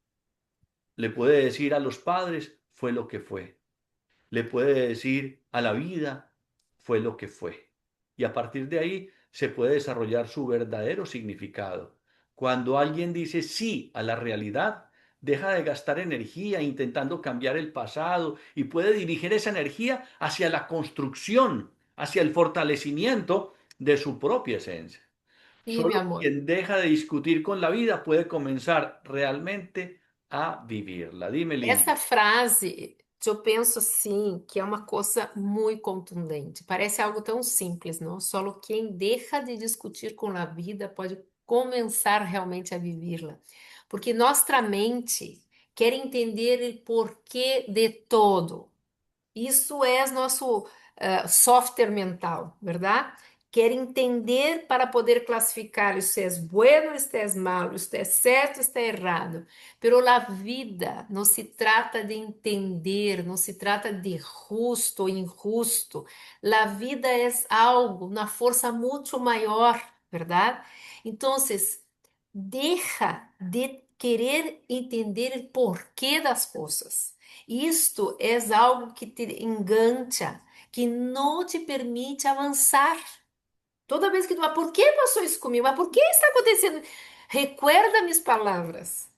Le puede decir a los padres, fue lo que fue. Le puede decir a la vida, fue lo que fue. Y a partir de ahí se puede desarrollar su verdadero significado. Cuando alguien dice sí a la realidad, deja de gastar energía intentando cambiar el pasado y puede dirigir esa energía hacia la construcción, hacia el fortalecimiento de su propia esencia. Sí, mi Solo amor. quien deja de discutir con la vida puede comenzar realmente a vivirla. Dime, Essa Linda. frase, eu penso assim, que é uma coisa muito contundente. Parece algo tão simples, não? Só quem deixa de discutir com a vida pode começar realmente a vivê-la. Porque nossa mente quer entender o porquê de todo. Isso é nosso software mental, verdade? Quer entender para poder classificar se é bueno, se é malo, se é certo, se é errado. Pero a vida não se trata de entender, não se trata de justo ou injusto. A vida é algo, uma força muito maior, verdade? Então, deixa de querer entender o porquê das coisas. Isto é algo que te engancha, que não te permite avançar. Toda vez que tu fala, por que passou isso comigo? Mas por que está acontecendo? Recuerda minhas palavras.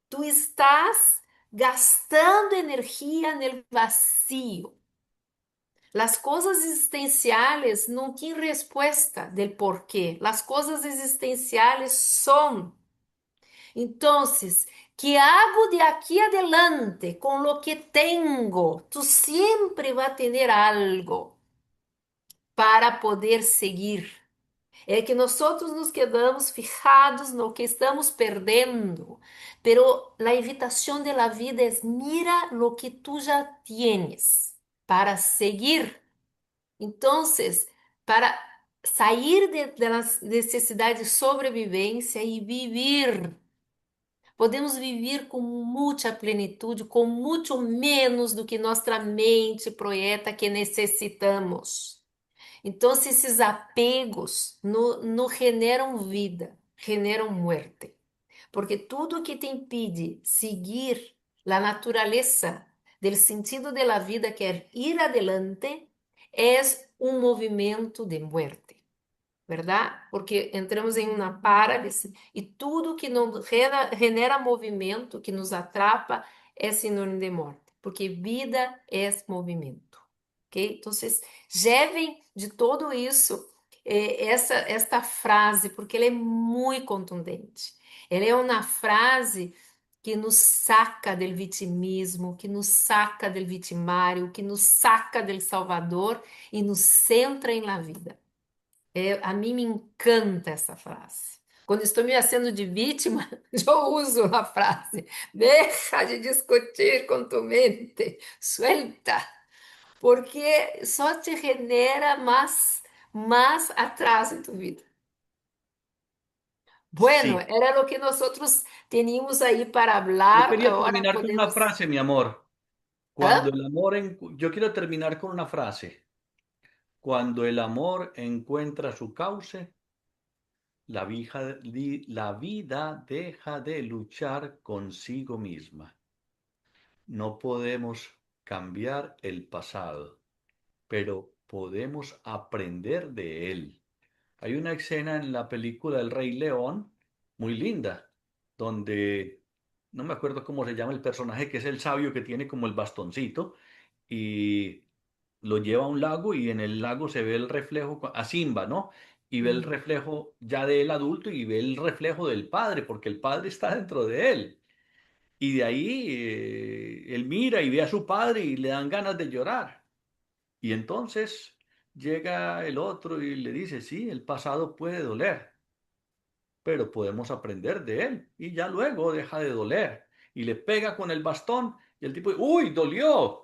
Tu estás gastando energia no vacío. As coisas existenciais não têm resposta del porquê. As coisas existenciais são. Entonces, ¿qué hago de aquí adelante con lo que tengo? Tú siempre vas a tener algo para poder seguir. É que nós nos quedamos fijados no que estamos perdendo, pero la invitación de la vida es mira lo que tú ya tienes para seguir. Entonces, para sair de la necesidade de sobrevivência e vivir. Podemos viver com muita plenitude, com muito menos do que nossa mente projeta que necessitamos. Então, esses apegos não generam vida, generam muerte. Porque tudo que te impede seguir a natureza do sentido da vida, que é ir adelante, é um movimento de muerte. ¿Verdad? Porque entramos em uma parálise e tudo que não genera movimento, que nos atrapa, é sinônimo de morte. Porque vida é movimento. ok? Então, levem de tudo isso esta frase, porque ela é muito contundente. Ela é uma frase que nos saca do vitimismo, que nos saca do vitimário, que nos saca do Salvador e nos centra em la vida. A mim me encanta essa frase. Quando estou me fazendo de vítima, eu uso a frase: deixa de discutir com tu mente, suelta, porque só te genera mais atraso em tu vida. Bueno, Sí. era lo que nosotros teníamos ahí para Yo hablar. quería Ahora terminar con una podemos. frase, mi amor. Cuando ¿Ah? el amor, yo quiero terminar con una frase. Cuando el amor encuentra su cauce, la vida deja de luchar consigo misma. No podemos cambiar el pasado, pero podemos aprender de él. Hay una escena en la película El Rey León muy linda, donde no me acuerdo cómo se llama el personaje, que es el sabio que tiene como el bastoncito y lo lleva a un lago y en el lago se ve el reflejo a Simba, ¿no? Y ve el Hum. reflejo ya del adulto y ve el reflejo del padre, porque el padre está dentro de él. Y de ahí él mira y ve a su padre y le dan ganas de llorar. Y entonces llega el otro y le dice, sí, el pasado puede doler, pero podemos aprender de él y ya luego deja de doler. Y le pega con el bastón y el tipo, uy, dolió.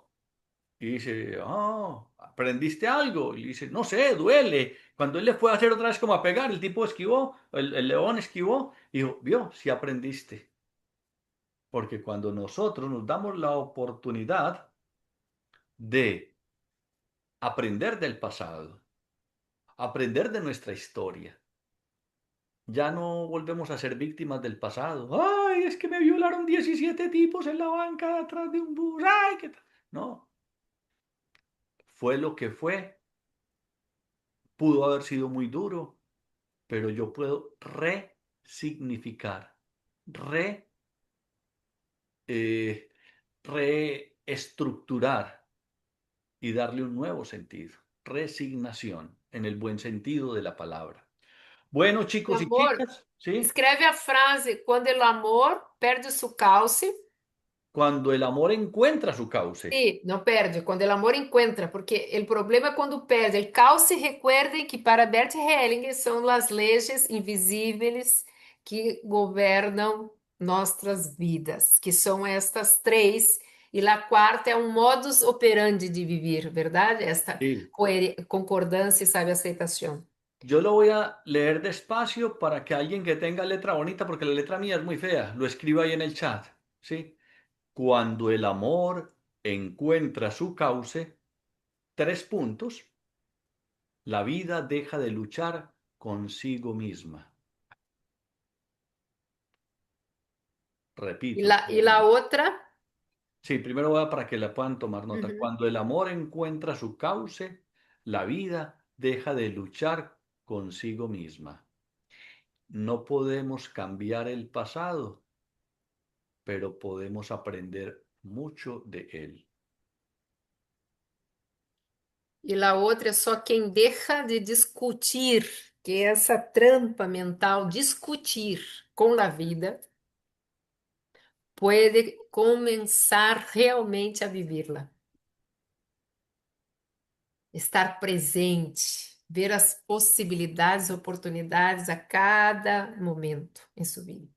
Y dice, oh, ¿aprendiste algo? Y dice, no sé, duele. Cuando él le fue a hacer otra vez como a pegar, el tipo esquivó, el león esquivó y dijo, vio, sí aprendiste. Porque cuando nosotros nos damos la oportunidad de aprender del pasado, aprender de nuestra historia, ya no volvemos a ser víctimas del pasado. Ay, es que me violaron 17 tipos en la banca de atrás de un bus. Ay, qué tal. No, fue lo que fue. Pudo haber sido muy duro, pero yo puedo resignificar, re, eh, reestructurar y darle un nuevo sentido. Resignación, en el buen sentido de la palabra. Bueno, Mi chicos y amor, chicas, ¿sí? escreve a frase: quando o amor perde su cauce. Cuando el amor encuentra su cauce. Sí, não perde, quando o amor encontra, porque o problema é quando perde. El cauce, recuerden que para Bert Hellinger são as leis invisíveis que governam nossas vidas, que são estas três, e a quarta é um modus operandi de viver, verdade? Esta Sí. concordância e sabe aceitação. Yo lo voy a leer despacio para que alguien que tenga letra bonita, porque la letra mía es muy fea, lo escriba ahí en el chat, ¿sí? Cuando el amor encuentra su cauce, tres puntos, la vida deja de luchar consigo misma. E Repito. la outra? Sí, primero voy a para que la puedan tomar nota. Uhum. Cuando el amor encuentra su cauce, la vida deja de luchar consigo misma. No podemos cambiar el pasado, pero podemos aprender mucho de él. E a outra é só quem deixa de discutir, que é essa trampa mental, discutir com a vida, pode começar realmente a vivê-la. Estar presente, ver as possibilidades, oportunidades a cada momento em sua vida.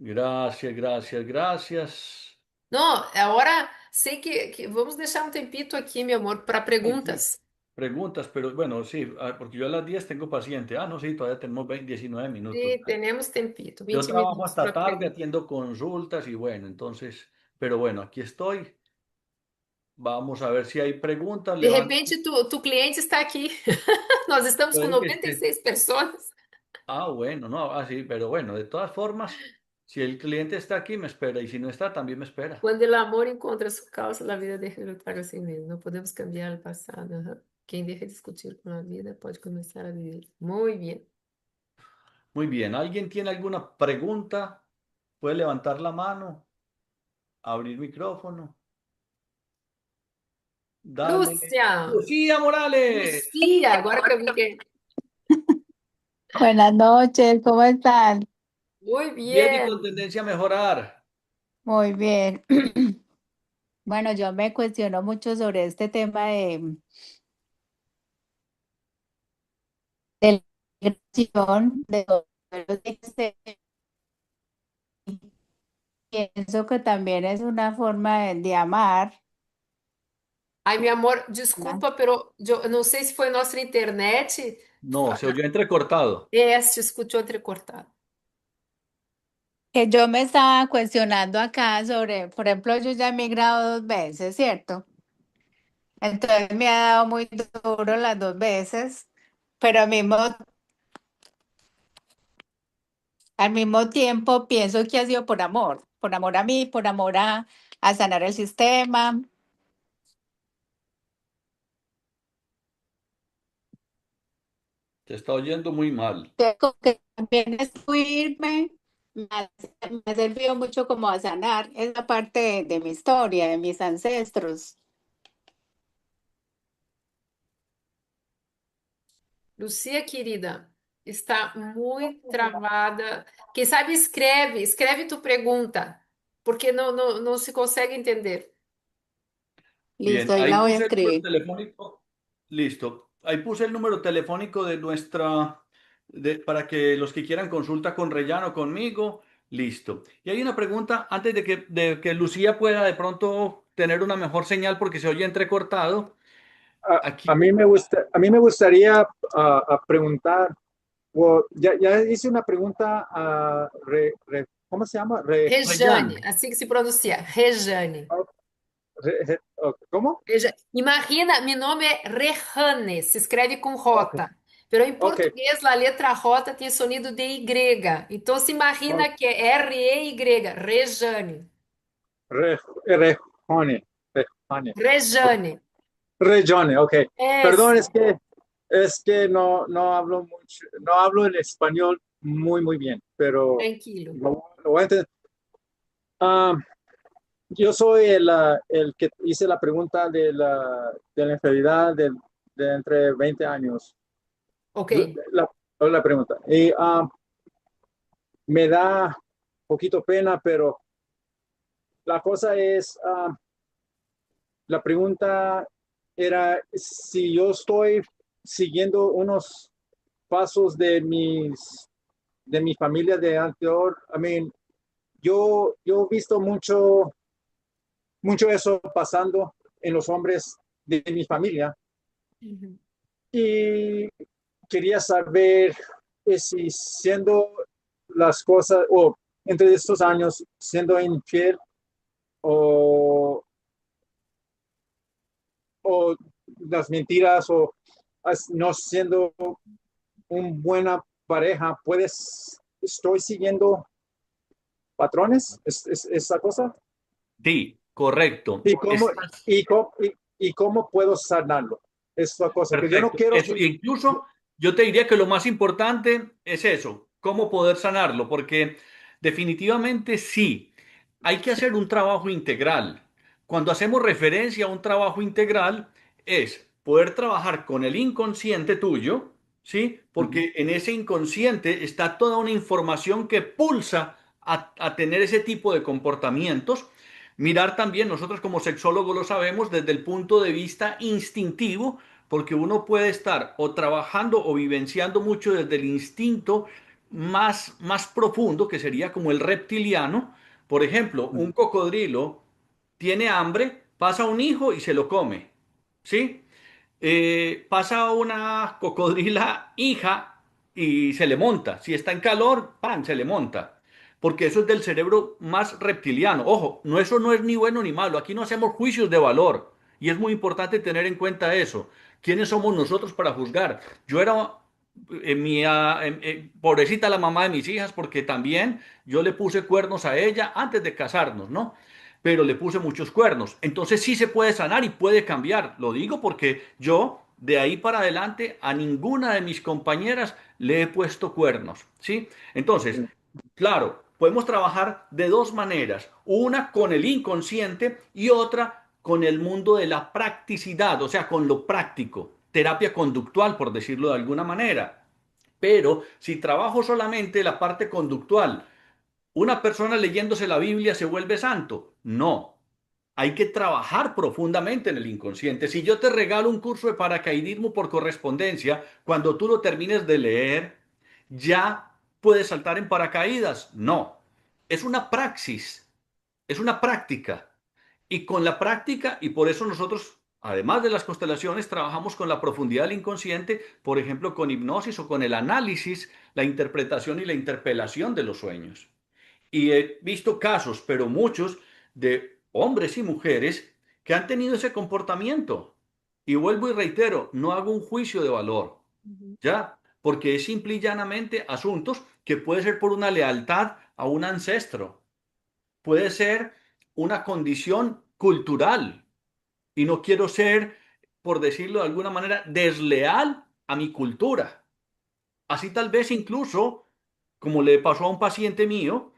Gracias, gracias, gracias. Não, agora sei que vamos deixar um tempito aqui, meu amor, para Ay, sí. perguntas. Preguntas, pero bueno, sí, porque yo a las 10 tengo paciente. Ah, no, sí, todavía tenemos 20, 19 minutos. E temos tempito, Yo 20 trabajo minutos hasta para tarde, perguntas. atiendo consultas y bueno, entonces, pero bueno, aquí estoy. Vamos a ver si hay preguntas. De Levanta. repente, tu cliente está aqui. Nós estamos com Puede que noventa e esté. seis pessoas. Ah, bueno, no, sí, pero bueno, de todas formas, si el cliente está aquí, me espera, y si no está, también me espera. Quando o amor encontra sua causa, a vida deixa de lutar assim mesmo. Não podemos cambiar o passado. Aham. Quem deixa de discutir com a vida pode começar a viver. Muito bem. Muy bien, ¿alguien tiene alguna pregunta? Puede levantar la mano, abrir micrófono. Dame. Lúcia, Lucía Morales. Lucia, agora que eu vi que... Buenas noches, ¿cómo están? Muy Bien y bien. con tendencia a mejorar. Muy bien. Bueno, yo me cuestiono mucho sobre este tema de la migración, de los pueblos extranjeros. Pienso que también es una forma de amar, Ai, meu amor, ¿no? desculpa, pero eu não sei se foi nossa internet. No, se oyó entrecortado. Se escutou entrecortado. Que yo me estaba cuestionando acá sobre, por ejemplo, yo ya he migrado 2 veces, ¿cierto? Entonces me ha dado muy duro las 2 veces, pero al mismo tiempo pienso que ha sido por amor a mí, por amor a sanar el sistema. Te está oyendo muy mal. Como que también es irme, me ha servido mucho como a sanar esa parte de mi historia, de mis ancestros. Lucia, querida, está muito travada. Quem sabe escreve tu pergunta, porque não se consegue entender. Bien, Listo, ahí ahí la voy a puse el número escribir. telefónico. Listo. Ahí puse el número telefónico de para que los que quieran consulta con Rellano, conmigo, listo. Y hay una pregunta antes de que Lucía pueda de pronto tener una mejor señal porque se oye entrecortado. A Aquí, mí me gustaría preguntar, ya hice una pregunta ¿cómo se llama? Rejane, assim que se pronuncia, Rejane. ¿Cómo? Imagina, meu nome é Rehane, se escreve com Ok, J. Pero em ok, português, a letra J tem sonido de Y. Então, se imagina que é R-E-Y, Rejane. Rejone, Rejone, ok. Rejane. Rejone, ok. Perdón, Isso, es que no hablo mucho, no hablo el español muy bien, pero tranquilo. lo voy a entender. Ah, yo soy el que hice la pregunta de la enfermedad de entre 20 años. Ok. La, la pregunta. Y me da poquito pena, pero la cosa es, la pregunta era si yo estoy siguiendo unos pasos de mi familia de anterior. I mean, yo he visto mucho eso pasando en los hombres de mi familia Uhum. y quería saber si siendo las cosas, o entre estos años, siendo infiel o, o las mentiras o no siendo una buena pareja, estoy siguiendo patrones, esa cosa, sí, correcto. y cómo puedo sanarlo, esa cosa, que yo no Perfecto. quiero Eso, seguir. incluso yo te diría que lo más importante es eso, cómo poder sanarlo, porque definitivamente sí, hay que hacer un trabajo integral. Cuando hacemos referencia a un trabajo integral, es poder trabajar con el inconsciente tuyo, ¿sí? Porque en ese inconsciente está toda una información que pulsa a tener ese tipo de comportamientos. Mirar también, nosotros como sexólogos lo sabemos desde el punto de vista instintivo, porque uno puede estar o trabajando o vivenciando mucho desde el instinto más profundo, que sería como el reptiliano. Por ejemplo, un cocodrilo tiene hambre, pasa un hijo y se lo come, ¿sí? Pasa una cocodrila hija y se le monta. Si está en calor, ¡pam!, se le monta. Porque eso es del cerebro más reptiliano. Ojo, no, eso no es ni bueno ni malo. Aquí no hacemos juicios de valor. Y es muy importante tener en cuenta eso. ¿Quiénes somos nosotros para juzgar? Yo era pobrecita la mamá de mis hijas porque también yo le puse cuernos a ella antes de casarnos, ¿no? Pero le puse muchos cuernos. Entonces sí se puede sanar y puede cambiar. Lo digo porque yo de ahí para adelante a ninguna de mis compañeras le he puesto cuernos, ¿sí? Entonces, claro, podemos trabajar de dos maneras. Una con el inconsciente y otra con el mundo de la practicidad, o sea, con lo práctico, terapia conductual, por decirlo de alguna manera. Pero si trabajo solamente la parte conductual, ¿una persona leyéndose la Biblia se vuelve santo? No. Hay que trabajar profundamente en el inconsciente. Si yo te regalo un curso de paracaidismo por correspondencia, cuando tú lo termines de leer, ¿ya puedes saltar en paracaídas? No. Es una praxis, es una práctica. Y con la práctica, y por eso nosotros, además de las constelaciones, trabajamos con la profundidad del inconsciente, por ejemplo, con hipnosis o con el análisis, la interpretación y la interpelación de los sueños. Y he visto casos, pero muchos, de hombres y mujeres que han tenido ese comportamiento. Y vuelvo y reitero, no hago un juicio de valor, Ujú. ¿ya? Porque es simple y llanamente asuntos que puede ser por una lealtad a un ancestro, puede ser una condición cultural. Y no quiero ser, por decirlo de alguna manera, desleal a mi cultura. Así tal vez incluso, como le pasó a un paciente mío,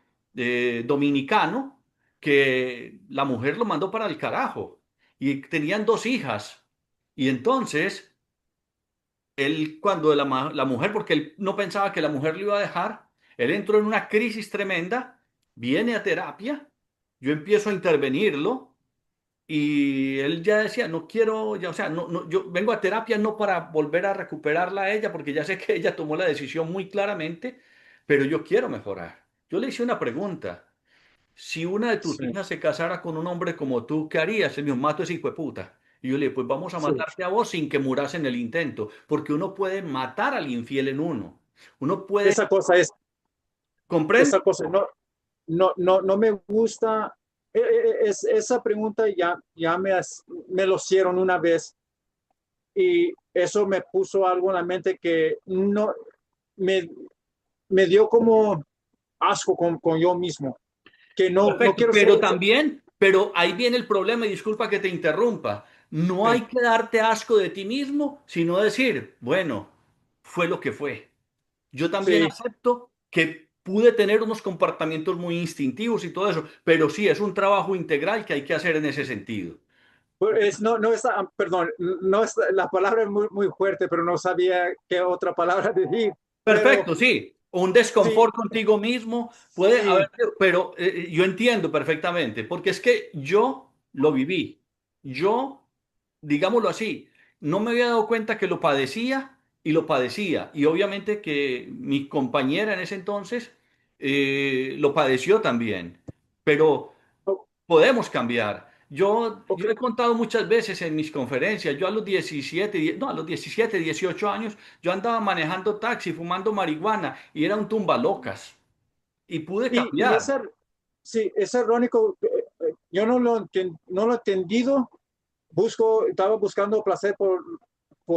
dominicano, que la mujer lo mandó para el carajo y tenían dos hijas. Y entonces, él cuando la mujer, porque él no pensaba que la mujer lo iba a dejar, él entró en una crisis tremenda, viene a terapia, yo empiezo a intervenirlo y él ya decía, no quiero, ya, o sea, yo vengo a terapia no para volver a recuperarla a ella, porque ya sé que ella tomó la decisión muy claramente, pero yo quiero mejorar. Yo le hice una pregunta. Si una de tus Sí, hijas se casara con un hombre como tú, ¿qué harías? Él me dijo, mato a ese hijo de puta. Y yo le dije, pues vamos a sí. matarte a vos sin que muras en el intento, porque uno puede matar al infiel en uno. Uno puede, Esa cosa es, ¿comprende? esa cosa no me gusta. Esa pregunta ya me lo hicieron una vez y eso me puso algo en la mente que no me, me dio como asco con yo mismo, que no Perfecto, quiero ser pero ese. también, pero ahí viene el problema y disculpa que te interrumpa. No hay Sí, que darte asco de ti mismo, sino decir, bueno, fue lo que fue. Yo también sí, acepto que pude tener unos comportamientos muy instintivos y todo eso, pero sí, es un trabajo integral que hay que hacer en ese sentido. no es, perdón, no es, la palabra es muy fuerte, pero no sabía qué otra palabra decir. Pero Perfecto, sí. Un sí, desconfort contigo mismo puede haber, sí, pero yo entiendo perfectamente, porque es que yo lo viví. Yo, digámoslo así, no me había dado cuenta que lo padecía y lo padecía. Y obviamente que mi compañera en ese entonces lo padeció también. Pero podemos cambiar. ok. Yo he contado muchas veces en mis conferencias, yo a los 17, no, a los 17, 18 años, yo andaba manejando taxi, fumando marihuana y era un tumbalocas y pude Y cambiar. sí, es irónico. Yo no lo he entendido. Estaba buscando placer por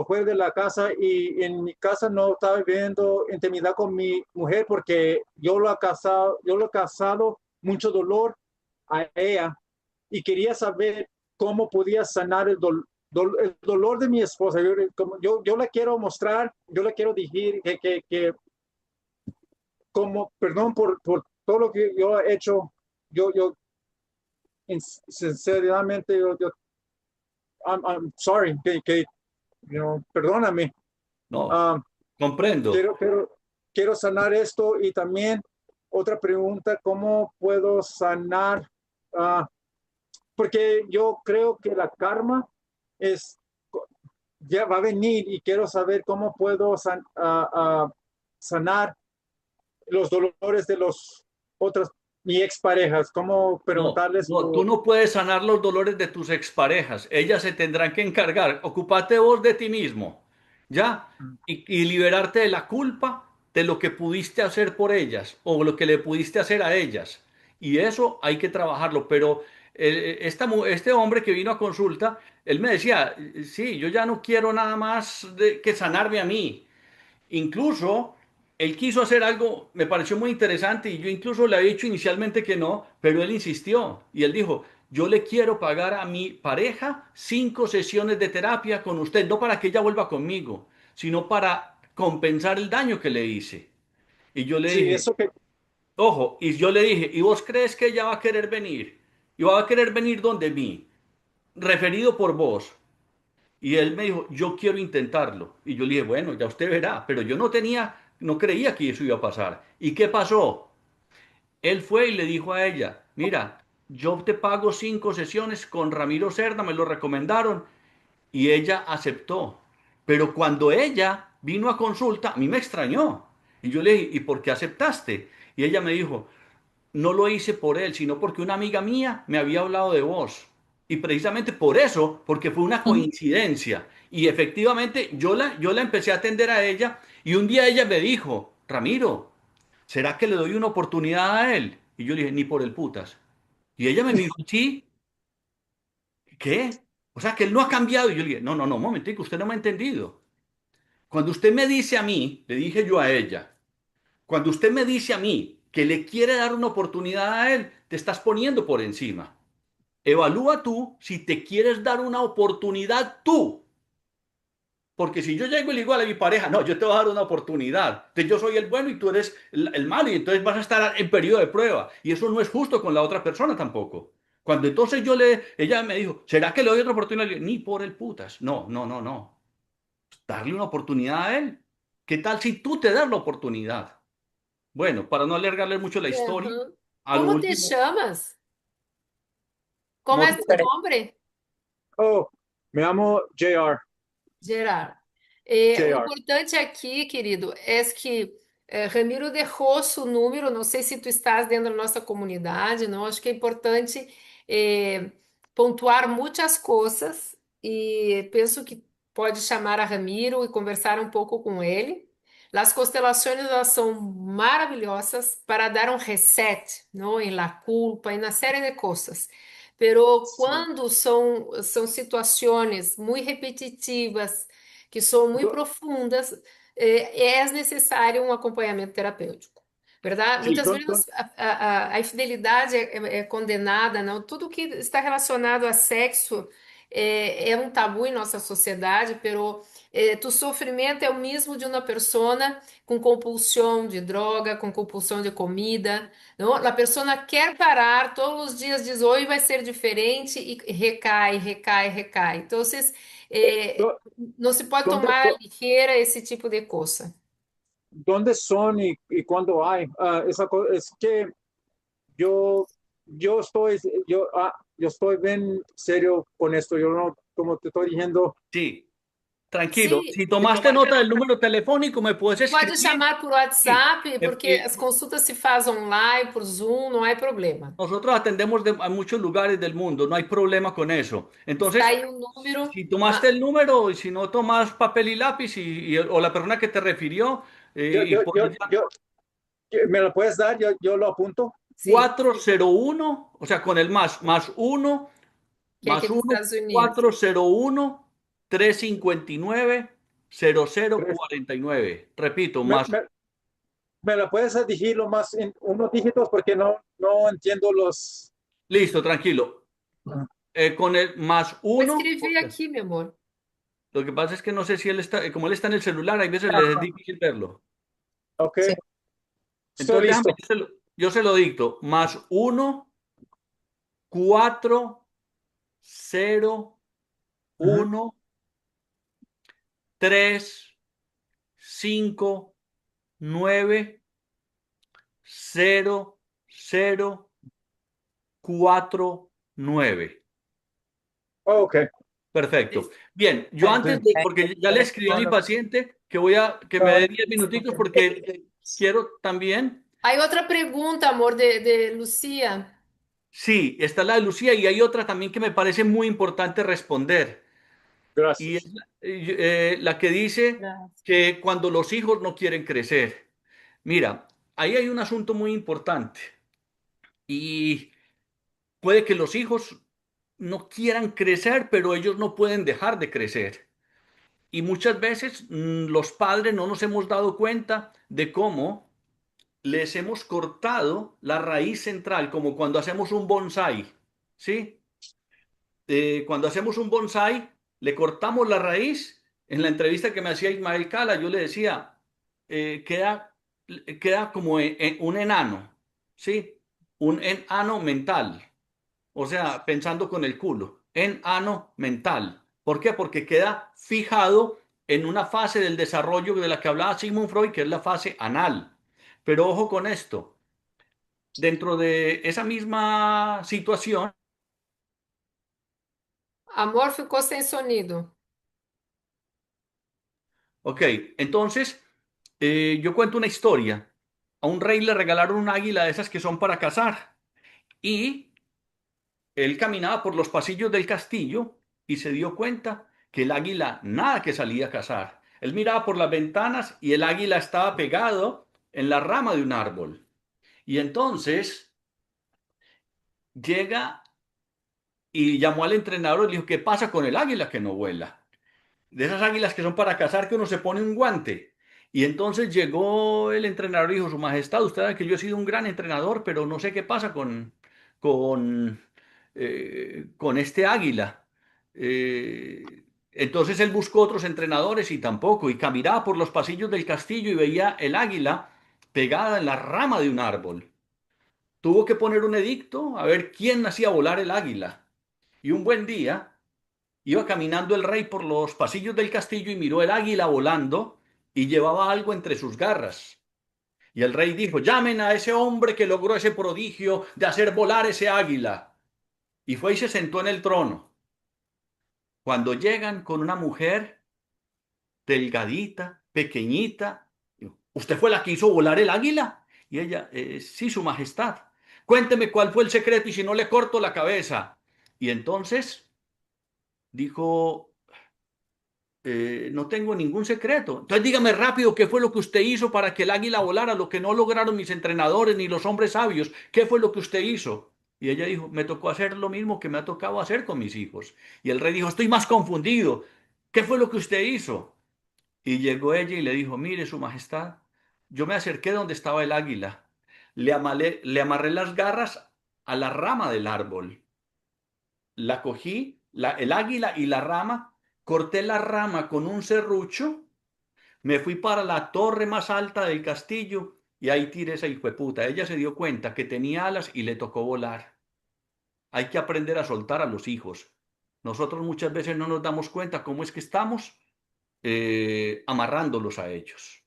fuera de la casa y en mi casa no estaba viviendo intimidad con mi mujer porque yo lo he causado mucho dolor a ella y quería saber cómo podía sanar el dolor de mi esposa. Yo la quiero mostrar, yo la quiero decir que como perdón por todo lo que yo he hecho, yo sinceramente, I'm sorry, perdóname. No, Um, comprendo. quiero sanar esto y también otra pregunta, ¿cómo puedo sanar? Uh, porque yo creo que la karma es, ya va a venir y quiero saber cómo puedo sanar los dolores de los otros, mi exparejas, cómo No, preguntarles no, tú no puedes sanar los dolores de tus exparejas. Ellas se tendrán que encargar. Ocúpate vos de ti mismo, ¿ya? Y liberarte de la culpa de lo que pudiste hacer por ellas o lo que le pudiste hacer a ellas. Y eso hay que trabajarlo. Pero este hombre que vino a consulta, él me decía, sí, yo ya no quiero nada más que sanarme a mí. Incluso él quiso hacer algo, me pareció muy interesante y yo incluso le había dicho inicialmente que no, pero él insistió y él dijo, yo le quiero pagar a mi pareja 5 sesiones de terapia con usted, no para que ella vuelva conmigo, sino para compensar el daño que le hice. Y yo le sí, dije, eso que ojo, y yo le dije, ¿y vos crees que ella va a querer venir? ¿Y va a querer venir donde mí? referido por vos. Y él me dijo, yo quiero intentarlo. Y yo le dije, bueno, ya usted verá, pero yo no creía que eso iba a pasar. ¿Y qué pasó? Él fue y le dijo a ella, mira, yo te pago 5 sesiones con Ramiro Cerda, me lo recomendaron, y ella aceptó. Pero cuando ella vino a consulta, a mí me extrañó. Y yo le dije, ¿y por qué aceptaste? Y ella me dijo, no lo hice por él, sino porque una amiga mía me había hablado de vos. Y precisamente por eso, porque fue una coincidencia. Y efectivamente yo la empecé a atender a ella y un día ella me dijo, Ramiro, ¿será que le doy una oportunidad a él? Y yo le dije, ni por el putas. Y ella me dijo, sí, ¿qué? O sea, que él no ha cambiado. Y yo le dije, no, no, no, un momentico, usted no me ha entendido. Cuando usted me dice a mí, le dije yo a ella, cuando usted me dice a mí que le quiere dar una oportunidad a él, te estás poniendo por encima. Evalúa tú si te quieres dar una oportunidad tú. Porque si yo llego y le digo a mi pareja, no, yo te voy a dar una oportunidad, entonces yo soy el bueno y tú eres el malo y entonces vas a estar en periodo de prueba. Y eso no es justo con la otra persona tampoco. Cuando entonces ella me dijo, ¿será que le doy otra oportunidad? Le dije, ni por el putas. No, no, no, no. Darle una oportunidad a él. ¿Qué tal si tú te das la oportunidad? Bueno, para no alargarle mucho la historia, Aham. a lo Como te último, chamas? Como é Mo- tu nome? Oh, me llamo JR. Gerard. O JR. importante aqui, querido, é que Ramiro deixou seu número, não sei se tu estás dentro da nossa comunidade, não? Acho que é importante eh, pontuar muitas coisas e penso que pode chamar a Ramiro e conversar um pouco com ele. As constelações elas são maravilhosas para dar um reset, não? Em la culpa, em uma série de coisas. Pero Sí. quando são situações muito repetitivas, que são muito Do- profundas, é necessário um acompanhamento terapêutico, verdade? sí, Muitas vezes a infidelidade é condenada, não? Tudo que está relacionado a sexo é um tabu em nossa sociedade, pero tu sofrimento é o mesmo de uma pessoa com compulsão de droga, com compulsão de comida, não? A pessoa quer parar, todos os dias diz hoje vai ser diferente e recai, recai, recai. Então, do- não se pode ¿Dónde, tomar à ligeira esse tipo de coisa. dónde son y cuándo hay? Es que yo, yo estoy bien serio con esto. Yo no, como te estoy diciendo, sí, tranquilo. Sim, Si tomaste nota del número telefónico, me puedes pode escribir. chamar por Sí. WhatsApp, porque as consultas se fazem online, por Zoom, não há problema. Nosotros atendemos a muchos lugares del mundo, no hay problema con eso. Está Entonces, aí o número. si tomaste el número y si no tomas papel y lápiz o la persona que te refirió, yo, y yo, por yo, allá, yo, ¿me lo puedes dar? Yo lo apunto. Sim, 401, o sea, con el más uno, que é aqui más dos uno, Estados Unidos. 401 359 Tres. 0049. Repito, ¿Me, más, me, me lo puedes dirigir lo más en unos dígitos porque no entiendo los... listo, tranquilo. Con el más Vou uno, escrever aqui, meu amor. lo que pasa es que no sé si él está, como él está en el celular, hay veces le es difícil verlo. Ok, Sí. estoy Entonces, déjame, listo. yo se lo dicto. Más uno, 4, 0, Ujú. 1, 3, 5, 9, 0, 0, 4, 9. Ok, Perfecto. Bien, yo É. antes sí. de, porque ya le escribí a mi paciente que me dé 10 minuticos porque quiero también. Aí outra pergunta, amor, de Lucia. Sí, está la de Lucía y hay otra también que me parece muy importante responder. Y es Gracias. la que dice Graças. que cuando los hijos no quieren crecer. Mira, ahí hay un asunto muy importante y puede que los hijos no quieran crecer, pero ellos no pueden dejar de crecer. Y muchas veces los padres no nos hemos dado cuenta de cómo les hemos cortado la raíz central, como cuando hacemos un bonsai, ¿sí? Cuando hacemos un bonsai, le cortamos la raíz. En la entrevista que me hacía Ismael Cala, yo le decía, queda como un enano, ¿sí? Un enano mental, o sea, pensando con el culo. en ano mental. ¿Por qué? Porque queda fijado en una fase del desarrollo de la que hablaba Sigmund Freud, que es la fase anal. Pero ojo con esto, dentro de esa misma situación, Amor ficou sem sonido. ok, entonces yo cuento una historia. A un rey le regalaron un águila de esas que son para cazar y él caminaba por los pasillos del castillo y se dio cuenta que el águila nada que salía a cazar. Él miraba por las ventanas y el águila estaba pegado en la rama de un árbol. Y entonces llega y llamó al entrenador y le dijo, ¿qué pasa con el águila que no vuela? De esas águilas que son para cazar que uno se pone un guante. Y entonces llegó el entrenador y dijo, Su Majestad, usted sabe que yo he sido un gran entrenador, pero no sé qué pasa con, con este águila. Entonces él buscó otros entrenadores y tampoco, y caminaba por los pasillos del castillo y veía el águila pegada en la rama de un árbol. Tuvo que poner un edicto a ver quién hacía volar el águila. Y un buen día iba caminando el rey por los pasillos del castillo y miró el águila volando y llevaba algo entre sus garras. Y el rey dijo, llamen a ese hombre que logró ese prodigio de hacer volar ese águila. Y fue y se sentó en el trono. Cuando llegan con una mujer delgadita, pequeñita, digo, ¿usted fue la que hizo volar el águila? Y ella, sí, su majestad. Cuénteme cuál fue el secreto y si no le corto la cabeza. Y entonces dijo, no tengo ningún secreto. Entonces dígame rápido qué fue lo que usted hizo para que el águila volara, lo que no lograron mis entrenadores ni los hombres sabios. ¿Qué fue lo que usted hizo? Y ella dijo, me tocó hacer lo mismo que me ha tocado hacer con mis hijos. Y el rey dijo, estoy más confundido. ¿Qué fue lo que usted hizo? Y llegó ella y le dijo, mire, su majestad, yo me acerqué donde estaba el águila. Le amarré las garras a la rama del árbol, la cogí, el águila y la rama, corté la rama con un serrucho, me fui para la torre más alta del castillo y ahí tiré esa hijueputa. Ella se dio cuenta que tenía alas y le tocó volar. Hay que aprender a soltar a los hijos. Nosotros muchas veces no nos damos cuenta cómo es que estamos amarrándolos a ellos.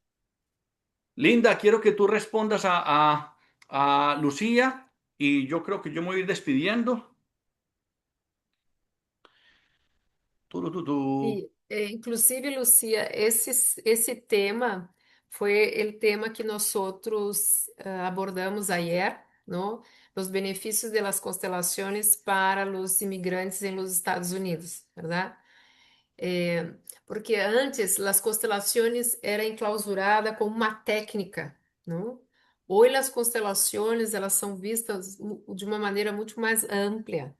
Linda, quiero que tú respondas a Lucía y yo creo que yo me voy a ir despidiendo. Tú. E, inclusive, Lucia, esse tema foi o tema que nós outros abordamos ayer, não? Os benefícios das constelações para os imigrantes em los Estados Unidos, verdade? Porque antes as constelações eram enclausuradas como uma técnica, não? Hoje as constelações elas são vistas de uma maneira muito mais ampla,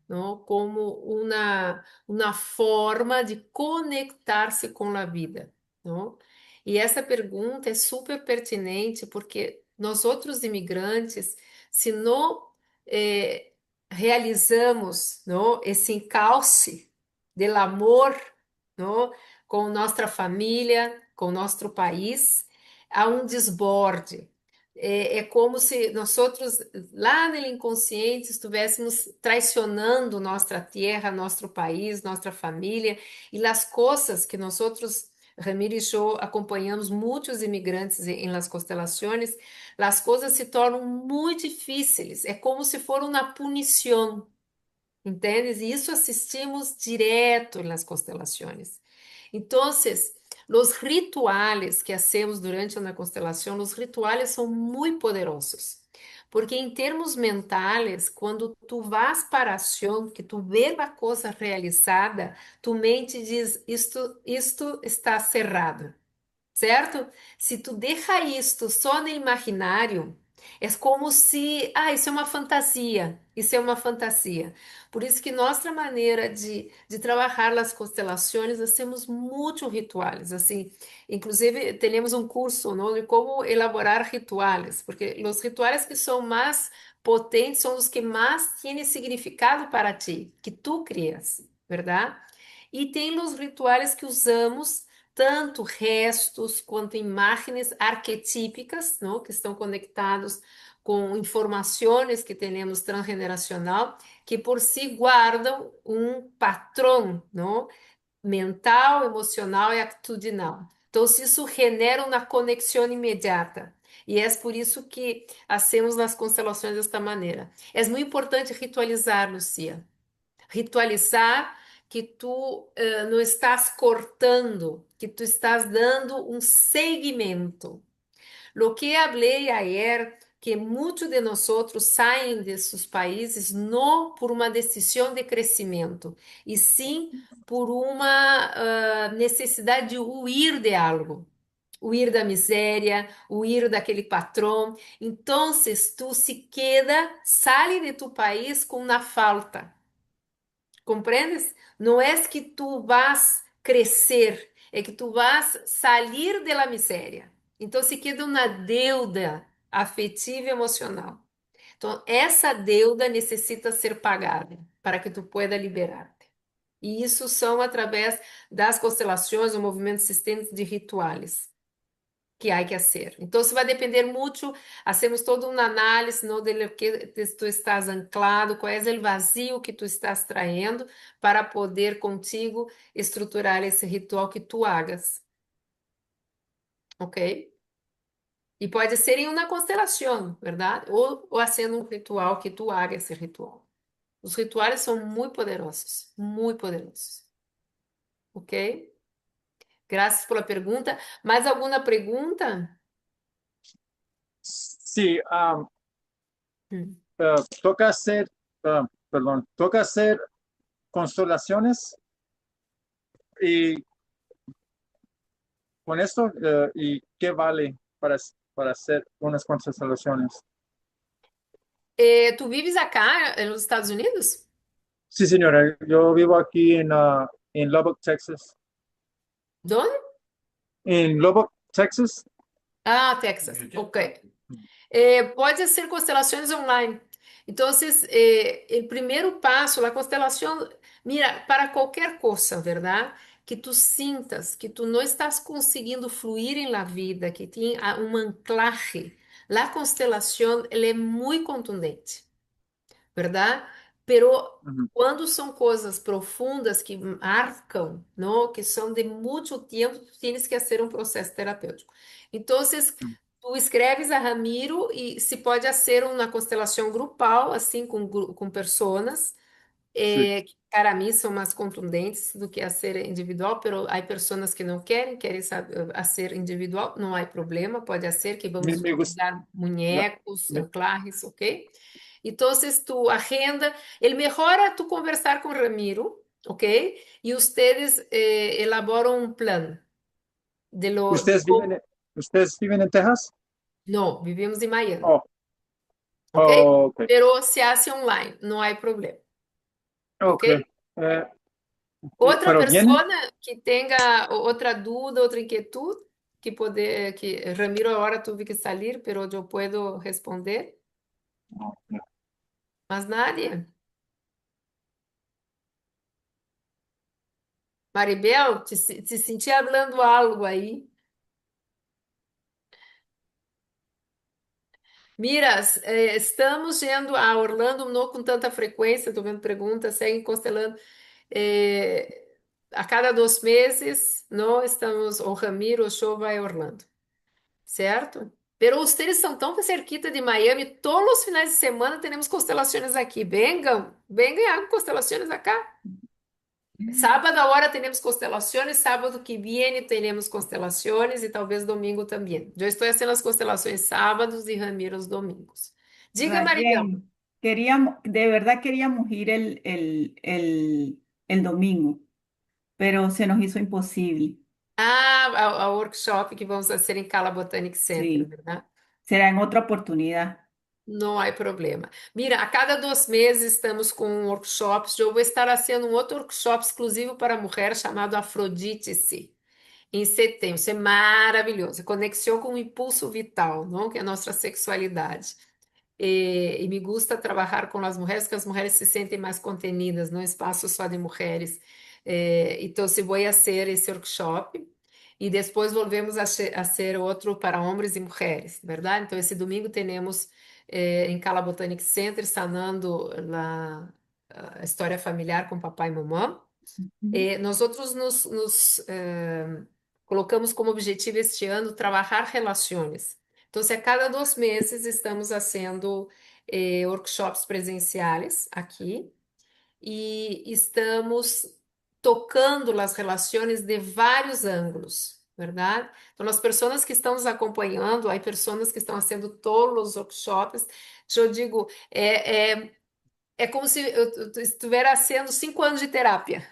¿no? Como una forma de conectar-se com a vida, ¿no? E essa pergunta é super pertinente porque nós outros imigrantes, se não realizamos, ¿no? Esse encalce del amor, ¿no? Com nossa família, com nosso país, há um desborde. É como se nós outros, lá no inconsciente, estivéssemos traicionando nossa terra, nosso país, nossa família, e as coisas que nós outros, Ramiro e eu, acompanhamos muitos imigrantes em las constelações, as coisas se tornam muito difíceis, é como se for uma punição, ¿entiendes? E isso assistimos direto nas constelações. Então, os rituales que hacemos durante uma constelação, os rituales são muito poderosos. Porque em termos mentais, quando tu vas para a ação, que tu vê a coisa realizada, tu mente diz, isto está cerrado, certo? Se tu deixa isto só no imaginário, é como se, isso é uma fantasia, isso é uma fantasia. Por isso que nossa maneira de trabalhar as constelações, nós temos muitos rituais, assim, inclusive temos um curso, não, de como elaborar rituais, porque os rituais que são mais potentes são os que mais têm significado para ti, que tu crias, verdade? E tem os rituais que usamos tanto restos quanto imagens arquetípicas, não? Que estão conectados com informações que temos transgeneracional, que por si guardam um padrão, não? Mental, emocional e atitudinal. Então, isso genera uma conexão imediata. E é por isso que hacemos as constelações desta maneira. É muito importante ritualizar, Lucia. Ritualizar que tu não estás cortando, que tu estás dando um segmento. Lo que hablé ayer, que muitos de nós saem desses países não por uma decisão de crescimento, e sim por uma necessidade de huir de algo, huir da miséria, huir daquele patrão. Então, tu se queda, sai de tu país com uma falta. ¿Comprendes? No es que tú vas a crecer, é que tú vas a salir de la miséria. Então, se queda uma deuda afetiva e emocional. Então, essa deuda necessita ser pagada para que tu pueda liberar-te. E isso são através das constelações, o movimento sistêmico de rituais que há que fazer. Então, isso vai depender muito, hacemos toda uma análise, não, de que tu estás anclado, qual é o vazio que tu estás traindo, para poder contigo estruturar esse ritual que tu hagas, ok? E pode ser em uma constelação, verdade? Ou sendo um ritual que tu haga esse ritual. Os rituais são muito poderosos, ok? Graças pela pergunta. Mais alguma pergunta? Sí, Hum. toca hacer, perdón, toca hacer constelaciones y con esto, ¿y qué vale para hacer unas constelaciones? Tu vives acá, nos Estados Unidos? Sí, señora, yo vivo aquí en Lubbock, Texas. ¿Dónde? En Lubbock, Texas. Ah, Texas. Ok. Pode ser constelações online. Então, o primeiro passo, a constelação, mira, para qualquer coisa, verdade? Que tu sintas que tu não estás conseguindo fluir em la vida, que tem um anclaje. A constelação, ela é muito contundente. ¿Verdad? Pero Ujú. quando são coisas profundas que marcam, não, que são de muito tempo, tu tienes que fazer um processo terapêutico. Então, tu escreves a Ramiro e se pode fazer uma constelação grupal, assim, com pessoas, Sí. que para mim são mais contundentes do que a ser individual, pero há pessoas que não querem a ser individual, não há problema, pode ser que vamos Me gusta. utilizar Ya, muñecos, ya. anclajes, ok? Então, tu agenda, ele melhora tu conversar com Ramiro, ok? E vocês elaboram um plano de ¿Ustedes como. viven, ustedes viven en Texas? Não, vivemos em Miami, Oh, ok? ok. Pero se hace online, não há problema, ok? Ok. Eh, Outra pero vienen. pessoa que tenha outra dúvida, outra inquietude, que Ramiro agora tuve que sair, pero eu posso responder. Mas nadie. Maribel, te senti falando algo aí. Miras, estamos indo a Orlando não com tanta frequência, estou vendo perguntas, seguem constelando. A cada 2 meses, não estamos, o Ramiro, o show vai a Orlando, certo? Pero ustedes são tão cerquita de Miami, todos os finais de semana temos constelações aqui. Venham, venham, hagan constelações acá. Sábado agora temos constelações, sábado que vem teremos constelações e talvez domingo também. Eu estou fazendo as constelações sábados e Ramiro os domingos. Diga, Maribel. Rayen, queríamos, de verdad queríamos ir el domingo, pero se nos hizo imposible. A workshop que vamos fazer em Cala Botanic Center, Sí, verdade? será en otra oportunidad. Não há problema. Mira, a cada 2 meses estamos com workshops. Eu vou estar fazendo um outro workshop exclusivo para mulher chamado Afrodite-se, em setembro. Isso é maravilhoso. Conexão com o impulso vital, não? Que é a nossa sexualidade. E me gusta trabalhar com as mulheres, porque as mulheres se sentem mais contenidas, não espaço só de mulheres. Então, se vou fazer esse workshop e depois volvemos a ser outro para homens e mulheres, verdade? Então, esse domingo temos em Cala Botanic Center, sanando a história familiar com papai e mamãe. Ujú. Nós outros colocamos como objetivo este ano trabalhar relações. Então, se a cada 2 meses estamos fazendo workshops presenciais aqui e estamos tocando as relações de vários ângulos, verdade? Então, as pessoas que estão nos acompanhando, há pessoas que estão fazendo todos os workshops, eu digo, é como se eu estivesse fazendo 5 anos de terapia,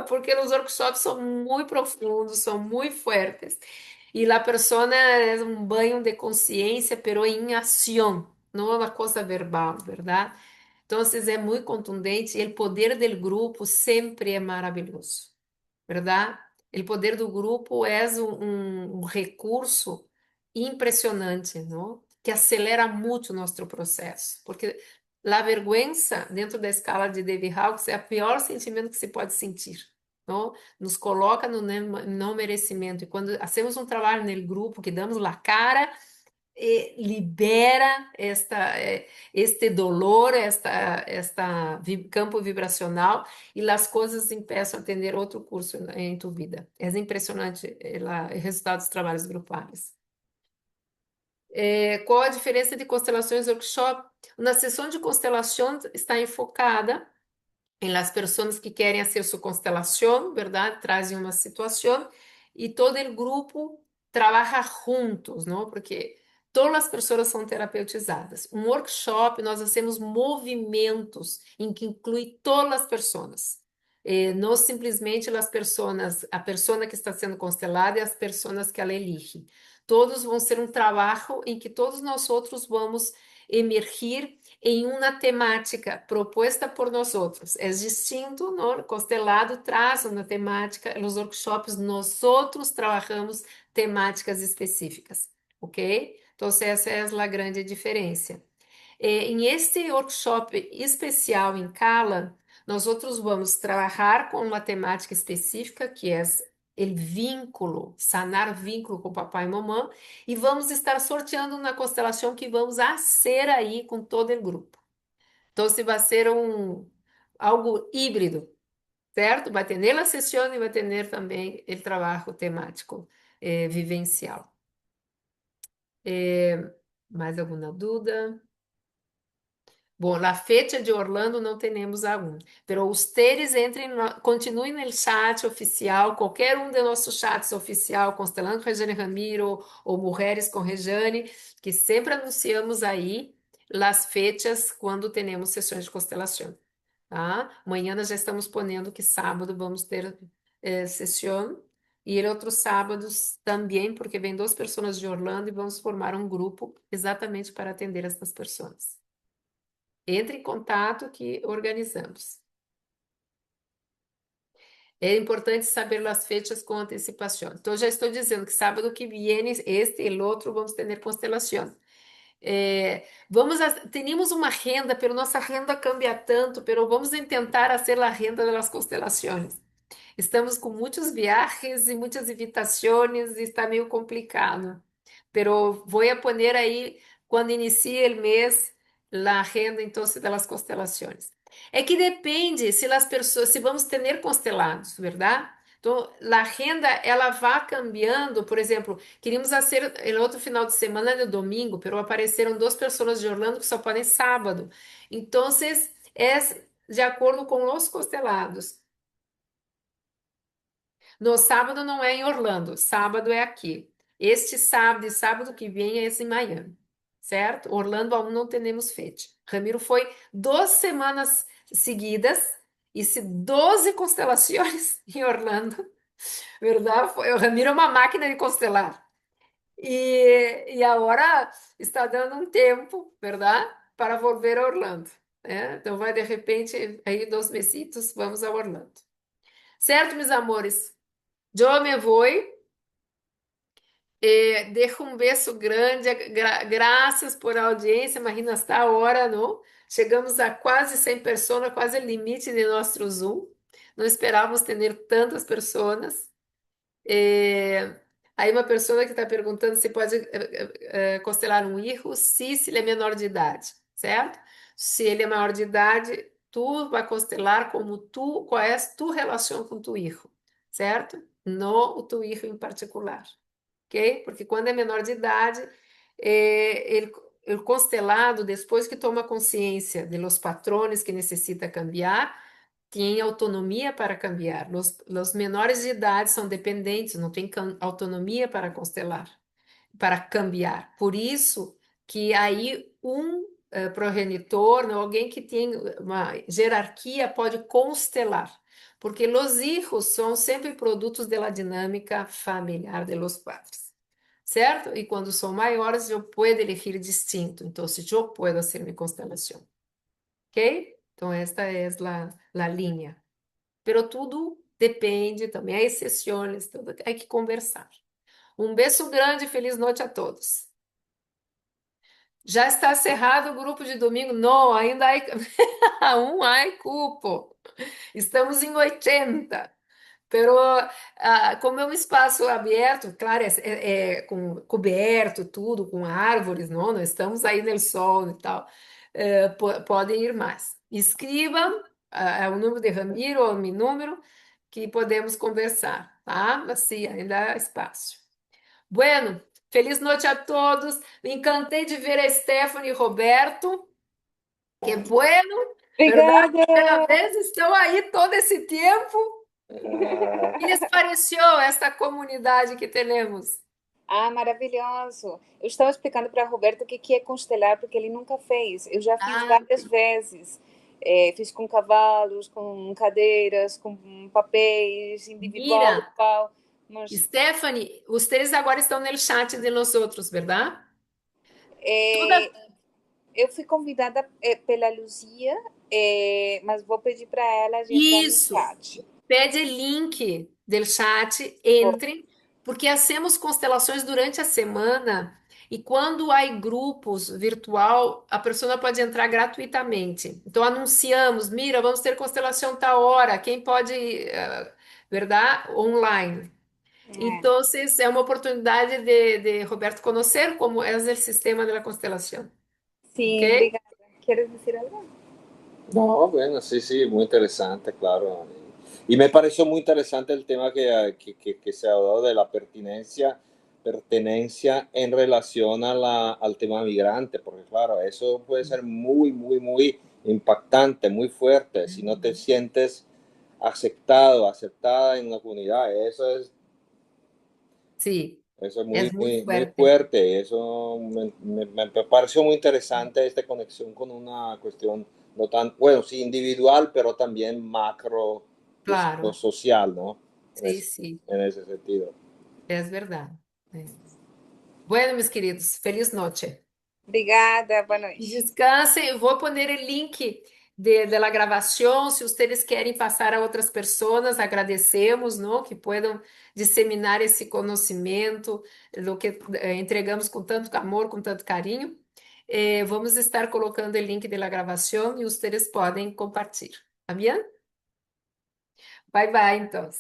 porque os workshops são muito profundos, são muito fortes, e a pessoa é um banho de consciência, pero em ação, não uma coisa verbal, verdade? Então, é muito contundente e o poder do grupo sempre é maravilhoso, verdade? O poder do grupo é um recurso impressionante, não? Que acelera muito o nosso processo, porque a vergüenza, dentro da escala de David Hawkes, é o pior sentimento que se pode sentir, não? Nos coloca no não merecimento, e quando hacemos um trabalho no grupo, que damos a cara, libera este dolor, campo vibracional, e as coisas começam a ter outro curso em tu vida. É impressionante o resultado dos trabalhos grupais. Qual a diferença de constelações e workshop? Uma sessão de constelação está enfocada em las pessoas que querem fazer sua constelação, verdade? Trazem uma situação e todo o grupo trabalha juntos, não? Porque todas as pessoas são terapeutizadas. Um workshop, nós fazemos movimentos em que inclui todas as pessoas. Não simplesmente as pessoas, a pessoa que está sendo constelada e as pessoas que ela elige. Todos vão ser um trabalho em que todos nós outros vamos emergir em uma temática proposta por nós outros. É distinto, não? Constelado traz uma temática, nos workshops nós outros trabalhamos temáticas específicas, ok? Então, essa é a grande diferença. Em este workshop especial em Cala, nós outros vamos trabalhar com uma temática específica, que é o vínculo, sanar vínculo com papai e mamãe, e vamos estar sorteando uma constelação que vamos fazer aí com todo o grupo. Então, se vai ser algo híbrido, certo? Vai ter a sessão e vai ter também o trabalho temático, vivencial. Mais alguma dúvida? Bom, a fecha de Orlando não temos aún, pero ustedes entrem, continuem no chat oficial, qualquer um de nossos chats oficial, Constelando com Rejane Ramiro ou Mulheres com Rejane, que sempre anunciamos aí as fechas quando temos sessões de constelação, tá? Amanhã nós já estamos ponendo que sábado vamos ter sessão e outros sábados também, porque vem 2 pessoas de Orlando e vamos formar um grupo exatamente para atender essas pessoas. Entre em contato que organizamos. É importante saber as fechas com antecipação. Então, já estou dizendo que sábado que vem, este e o outro, vamos ter constelação. Tínhamos uma renda, pero nossa renda cambia tanto, pero vamos tentar fazer a renda das constelações. Estamos com muitos viajes e muitas invitações e está meio complicado. Pero voy a poner aí, quando inicie o mês, a agenda, então, das constelações. É que depende se as pessoas, se vamos ter constelados, verdade? Então, a agenda, ela vai cambiando. Por exemplo, queríamos fazer o outro final de semana, no domingo, pero apareceram 2 pessoas de Orlando que só podem sábado. Então, é de acordo com os constelados. No sábado não é em Orlando, sábado é aqui. Este sábado e sábado que vem é em Miami, certo? Orlando aún não temos fecha. Ramiro foi 2 semanas seguidas e 12 constelações em Orlando, verdade? O Ramiro é uma máquina de constelar. E agora está dando um tempo, verdade? Para voltar a Orlando. Então vai de repente, aí 2 mesitos, vamos a Orlando. Certo, meus amores? Eu me vou. Dejo um beijo grande, graças por a audiência, imagina esta hora, não? Chegamos a quase 100 pessoas, quase o limite de nosso Zoom. Não esperávamos ter tantas pessoas. Aí uma pessoa que está perguntando se pode constelar um hijo, se ele é menor de idade, certo? Se ele é maior de idade, tu vai constelar como tu, qual é a tua relação com tu hijo, certo? No o tu hijo em particular, ok? Porque quando é menor de idade, ele constelado, depois que toma consciência de los patrones que necessita cambiar, tem autonomia para cambiar. Os menores de idade são dependentes, não têm autonomia para constelar, para cambiar. Por isso que aí progenitor, né, alguém que tem uma jerarquia pode constelar, porque os hijos são sempre produtos da dinâmica familiar de los padres, certo? E quando são maiores, eu posso elegir distinto. Então, se eu posso fazer minha constelação, ok? Então, esta é a linha. Pero tudo depende também, há exceções, tudo hay que conversar. Um beijo grande e feliz noite a todos. Já está cerrado o grupo de domingo? Não, ainda há há cupo. Estamos em 80. Pero, como é um espaço aberto, claro, com, coberto, tudo, com árvores, não estamos aí no sol e tal, podem ir mais. Escrevam o número de Ramiro ou o meu número, que podemos conversar, tá? Assim, ainda há espaço. Bueno, feliz noite a todos. Me encantei de ver a Stephanie e Roberto. Que bueno, verdade? Pela Obrigada! vez estão aí todo esse tempo. Que lhes pareceu esta comunidade que temos? Ah, maravilhoso! Eu estava explicando para Roberto o que é constelar, porque ele nunca fez. Eu já fiz Ah, várias vezes. Fiz com cavalos, com cadeiras, com papéis, individual, mira, grupal. Mas Stephanie, vocês agora estão no chat de nós outros, verdade? Toda é, eu fui convidada pela Luzia, mas vou pedir para ela de entrar no isso. chat. Pede link do chat, entre, porque hacemos constelações durante a semana e quando há grupos virtual, a pessoa pode entrar gratuitamente. Então anunciamos, mira, vamos ter constelação tal hora, quem pode, verdade? Online. É. Então, é uma oportunidade de Roberto conhecer como é o sistema da constelação, Sim, ok? obrigada. Queres dizer algo? No, bueno, sí, sí, muy interesante, claro. Y me pareció muy interesante el tema que se ha dado de la pertenencia en relación a al tema migrante, porque claro, eso puede ser muy, muy, muy impactante, muy fuerte, si no te sientes aceptado, aceptada en una comunidad, Sim, eso es é muy, muito muy, muy forte. fuerte, eso me pareció muy interesante esta conexión con una cuestión no tan, bueno, sí, individual, pero también macro, Claro, social, ¿no? sim, sim, En ese sentido. é verdade. É. Bueno, meus queridos, feliz noite. Obrigada, boa E noite. descansem. Eu vou pôr o link da gravação. Se vocês querem passar a outras pessoas, agradecemos, não? Que possam disseminar esse conhecimento, do que entregamos com tanto amor, com tanto carinho. Vamos estar colocando o link da gravação e vocês podem compartilhar. Tá bem? Bye bye, então.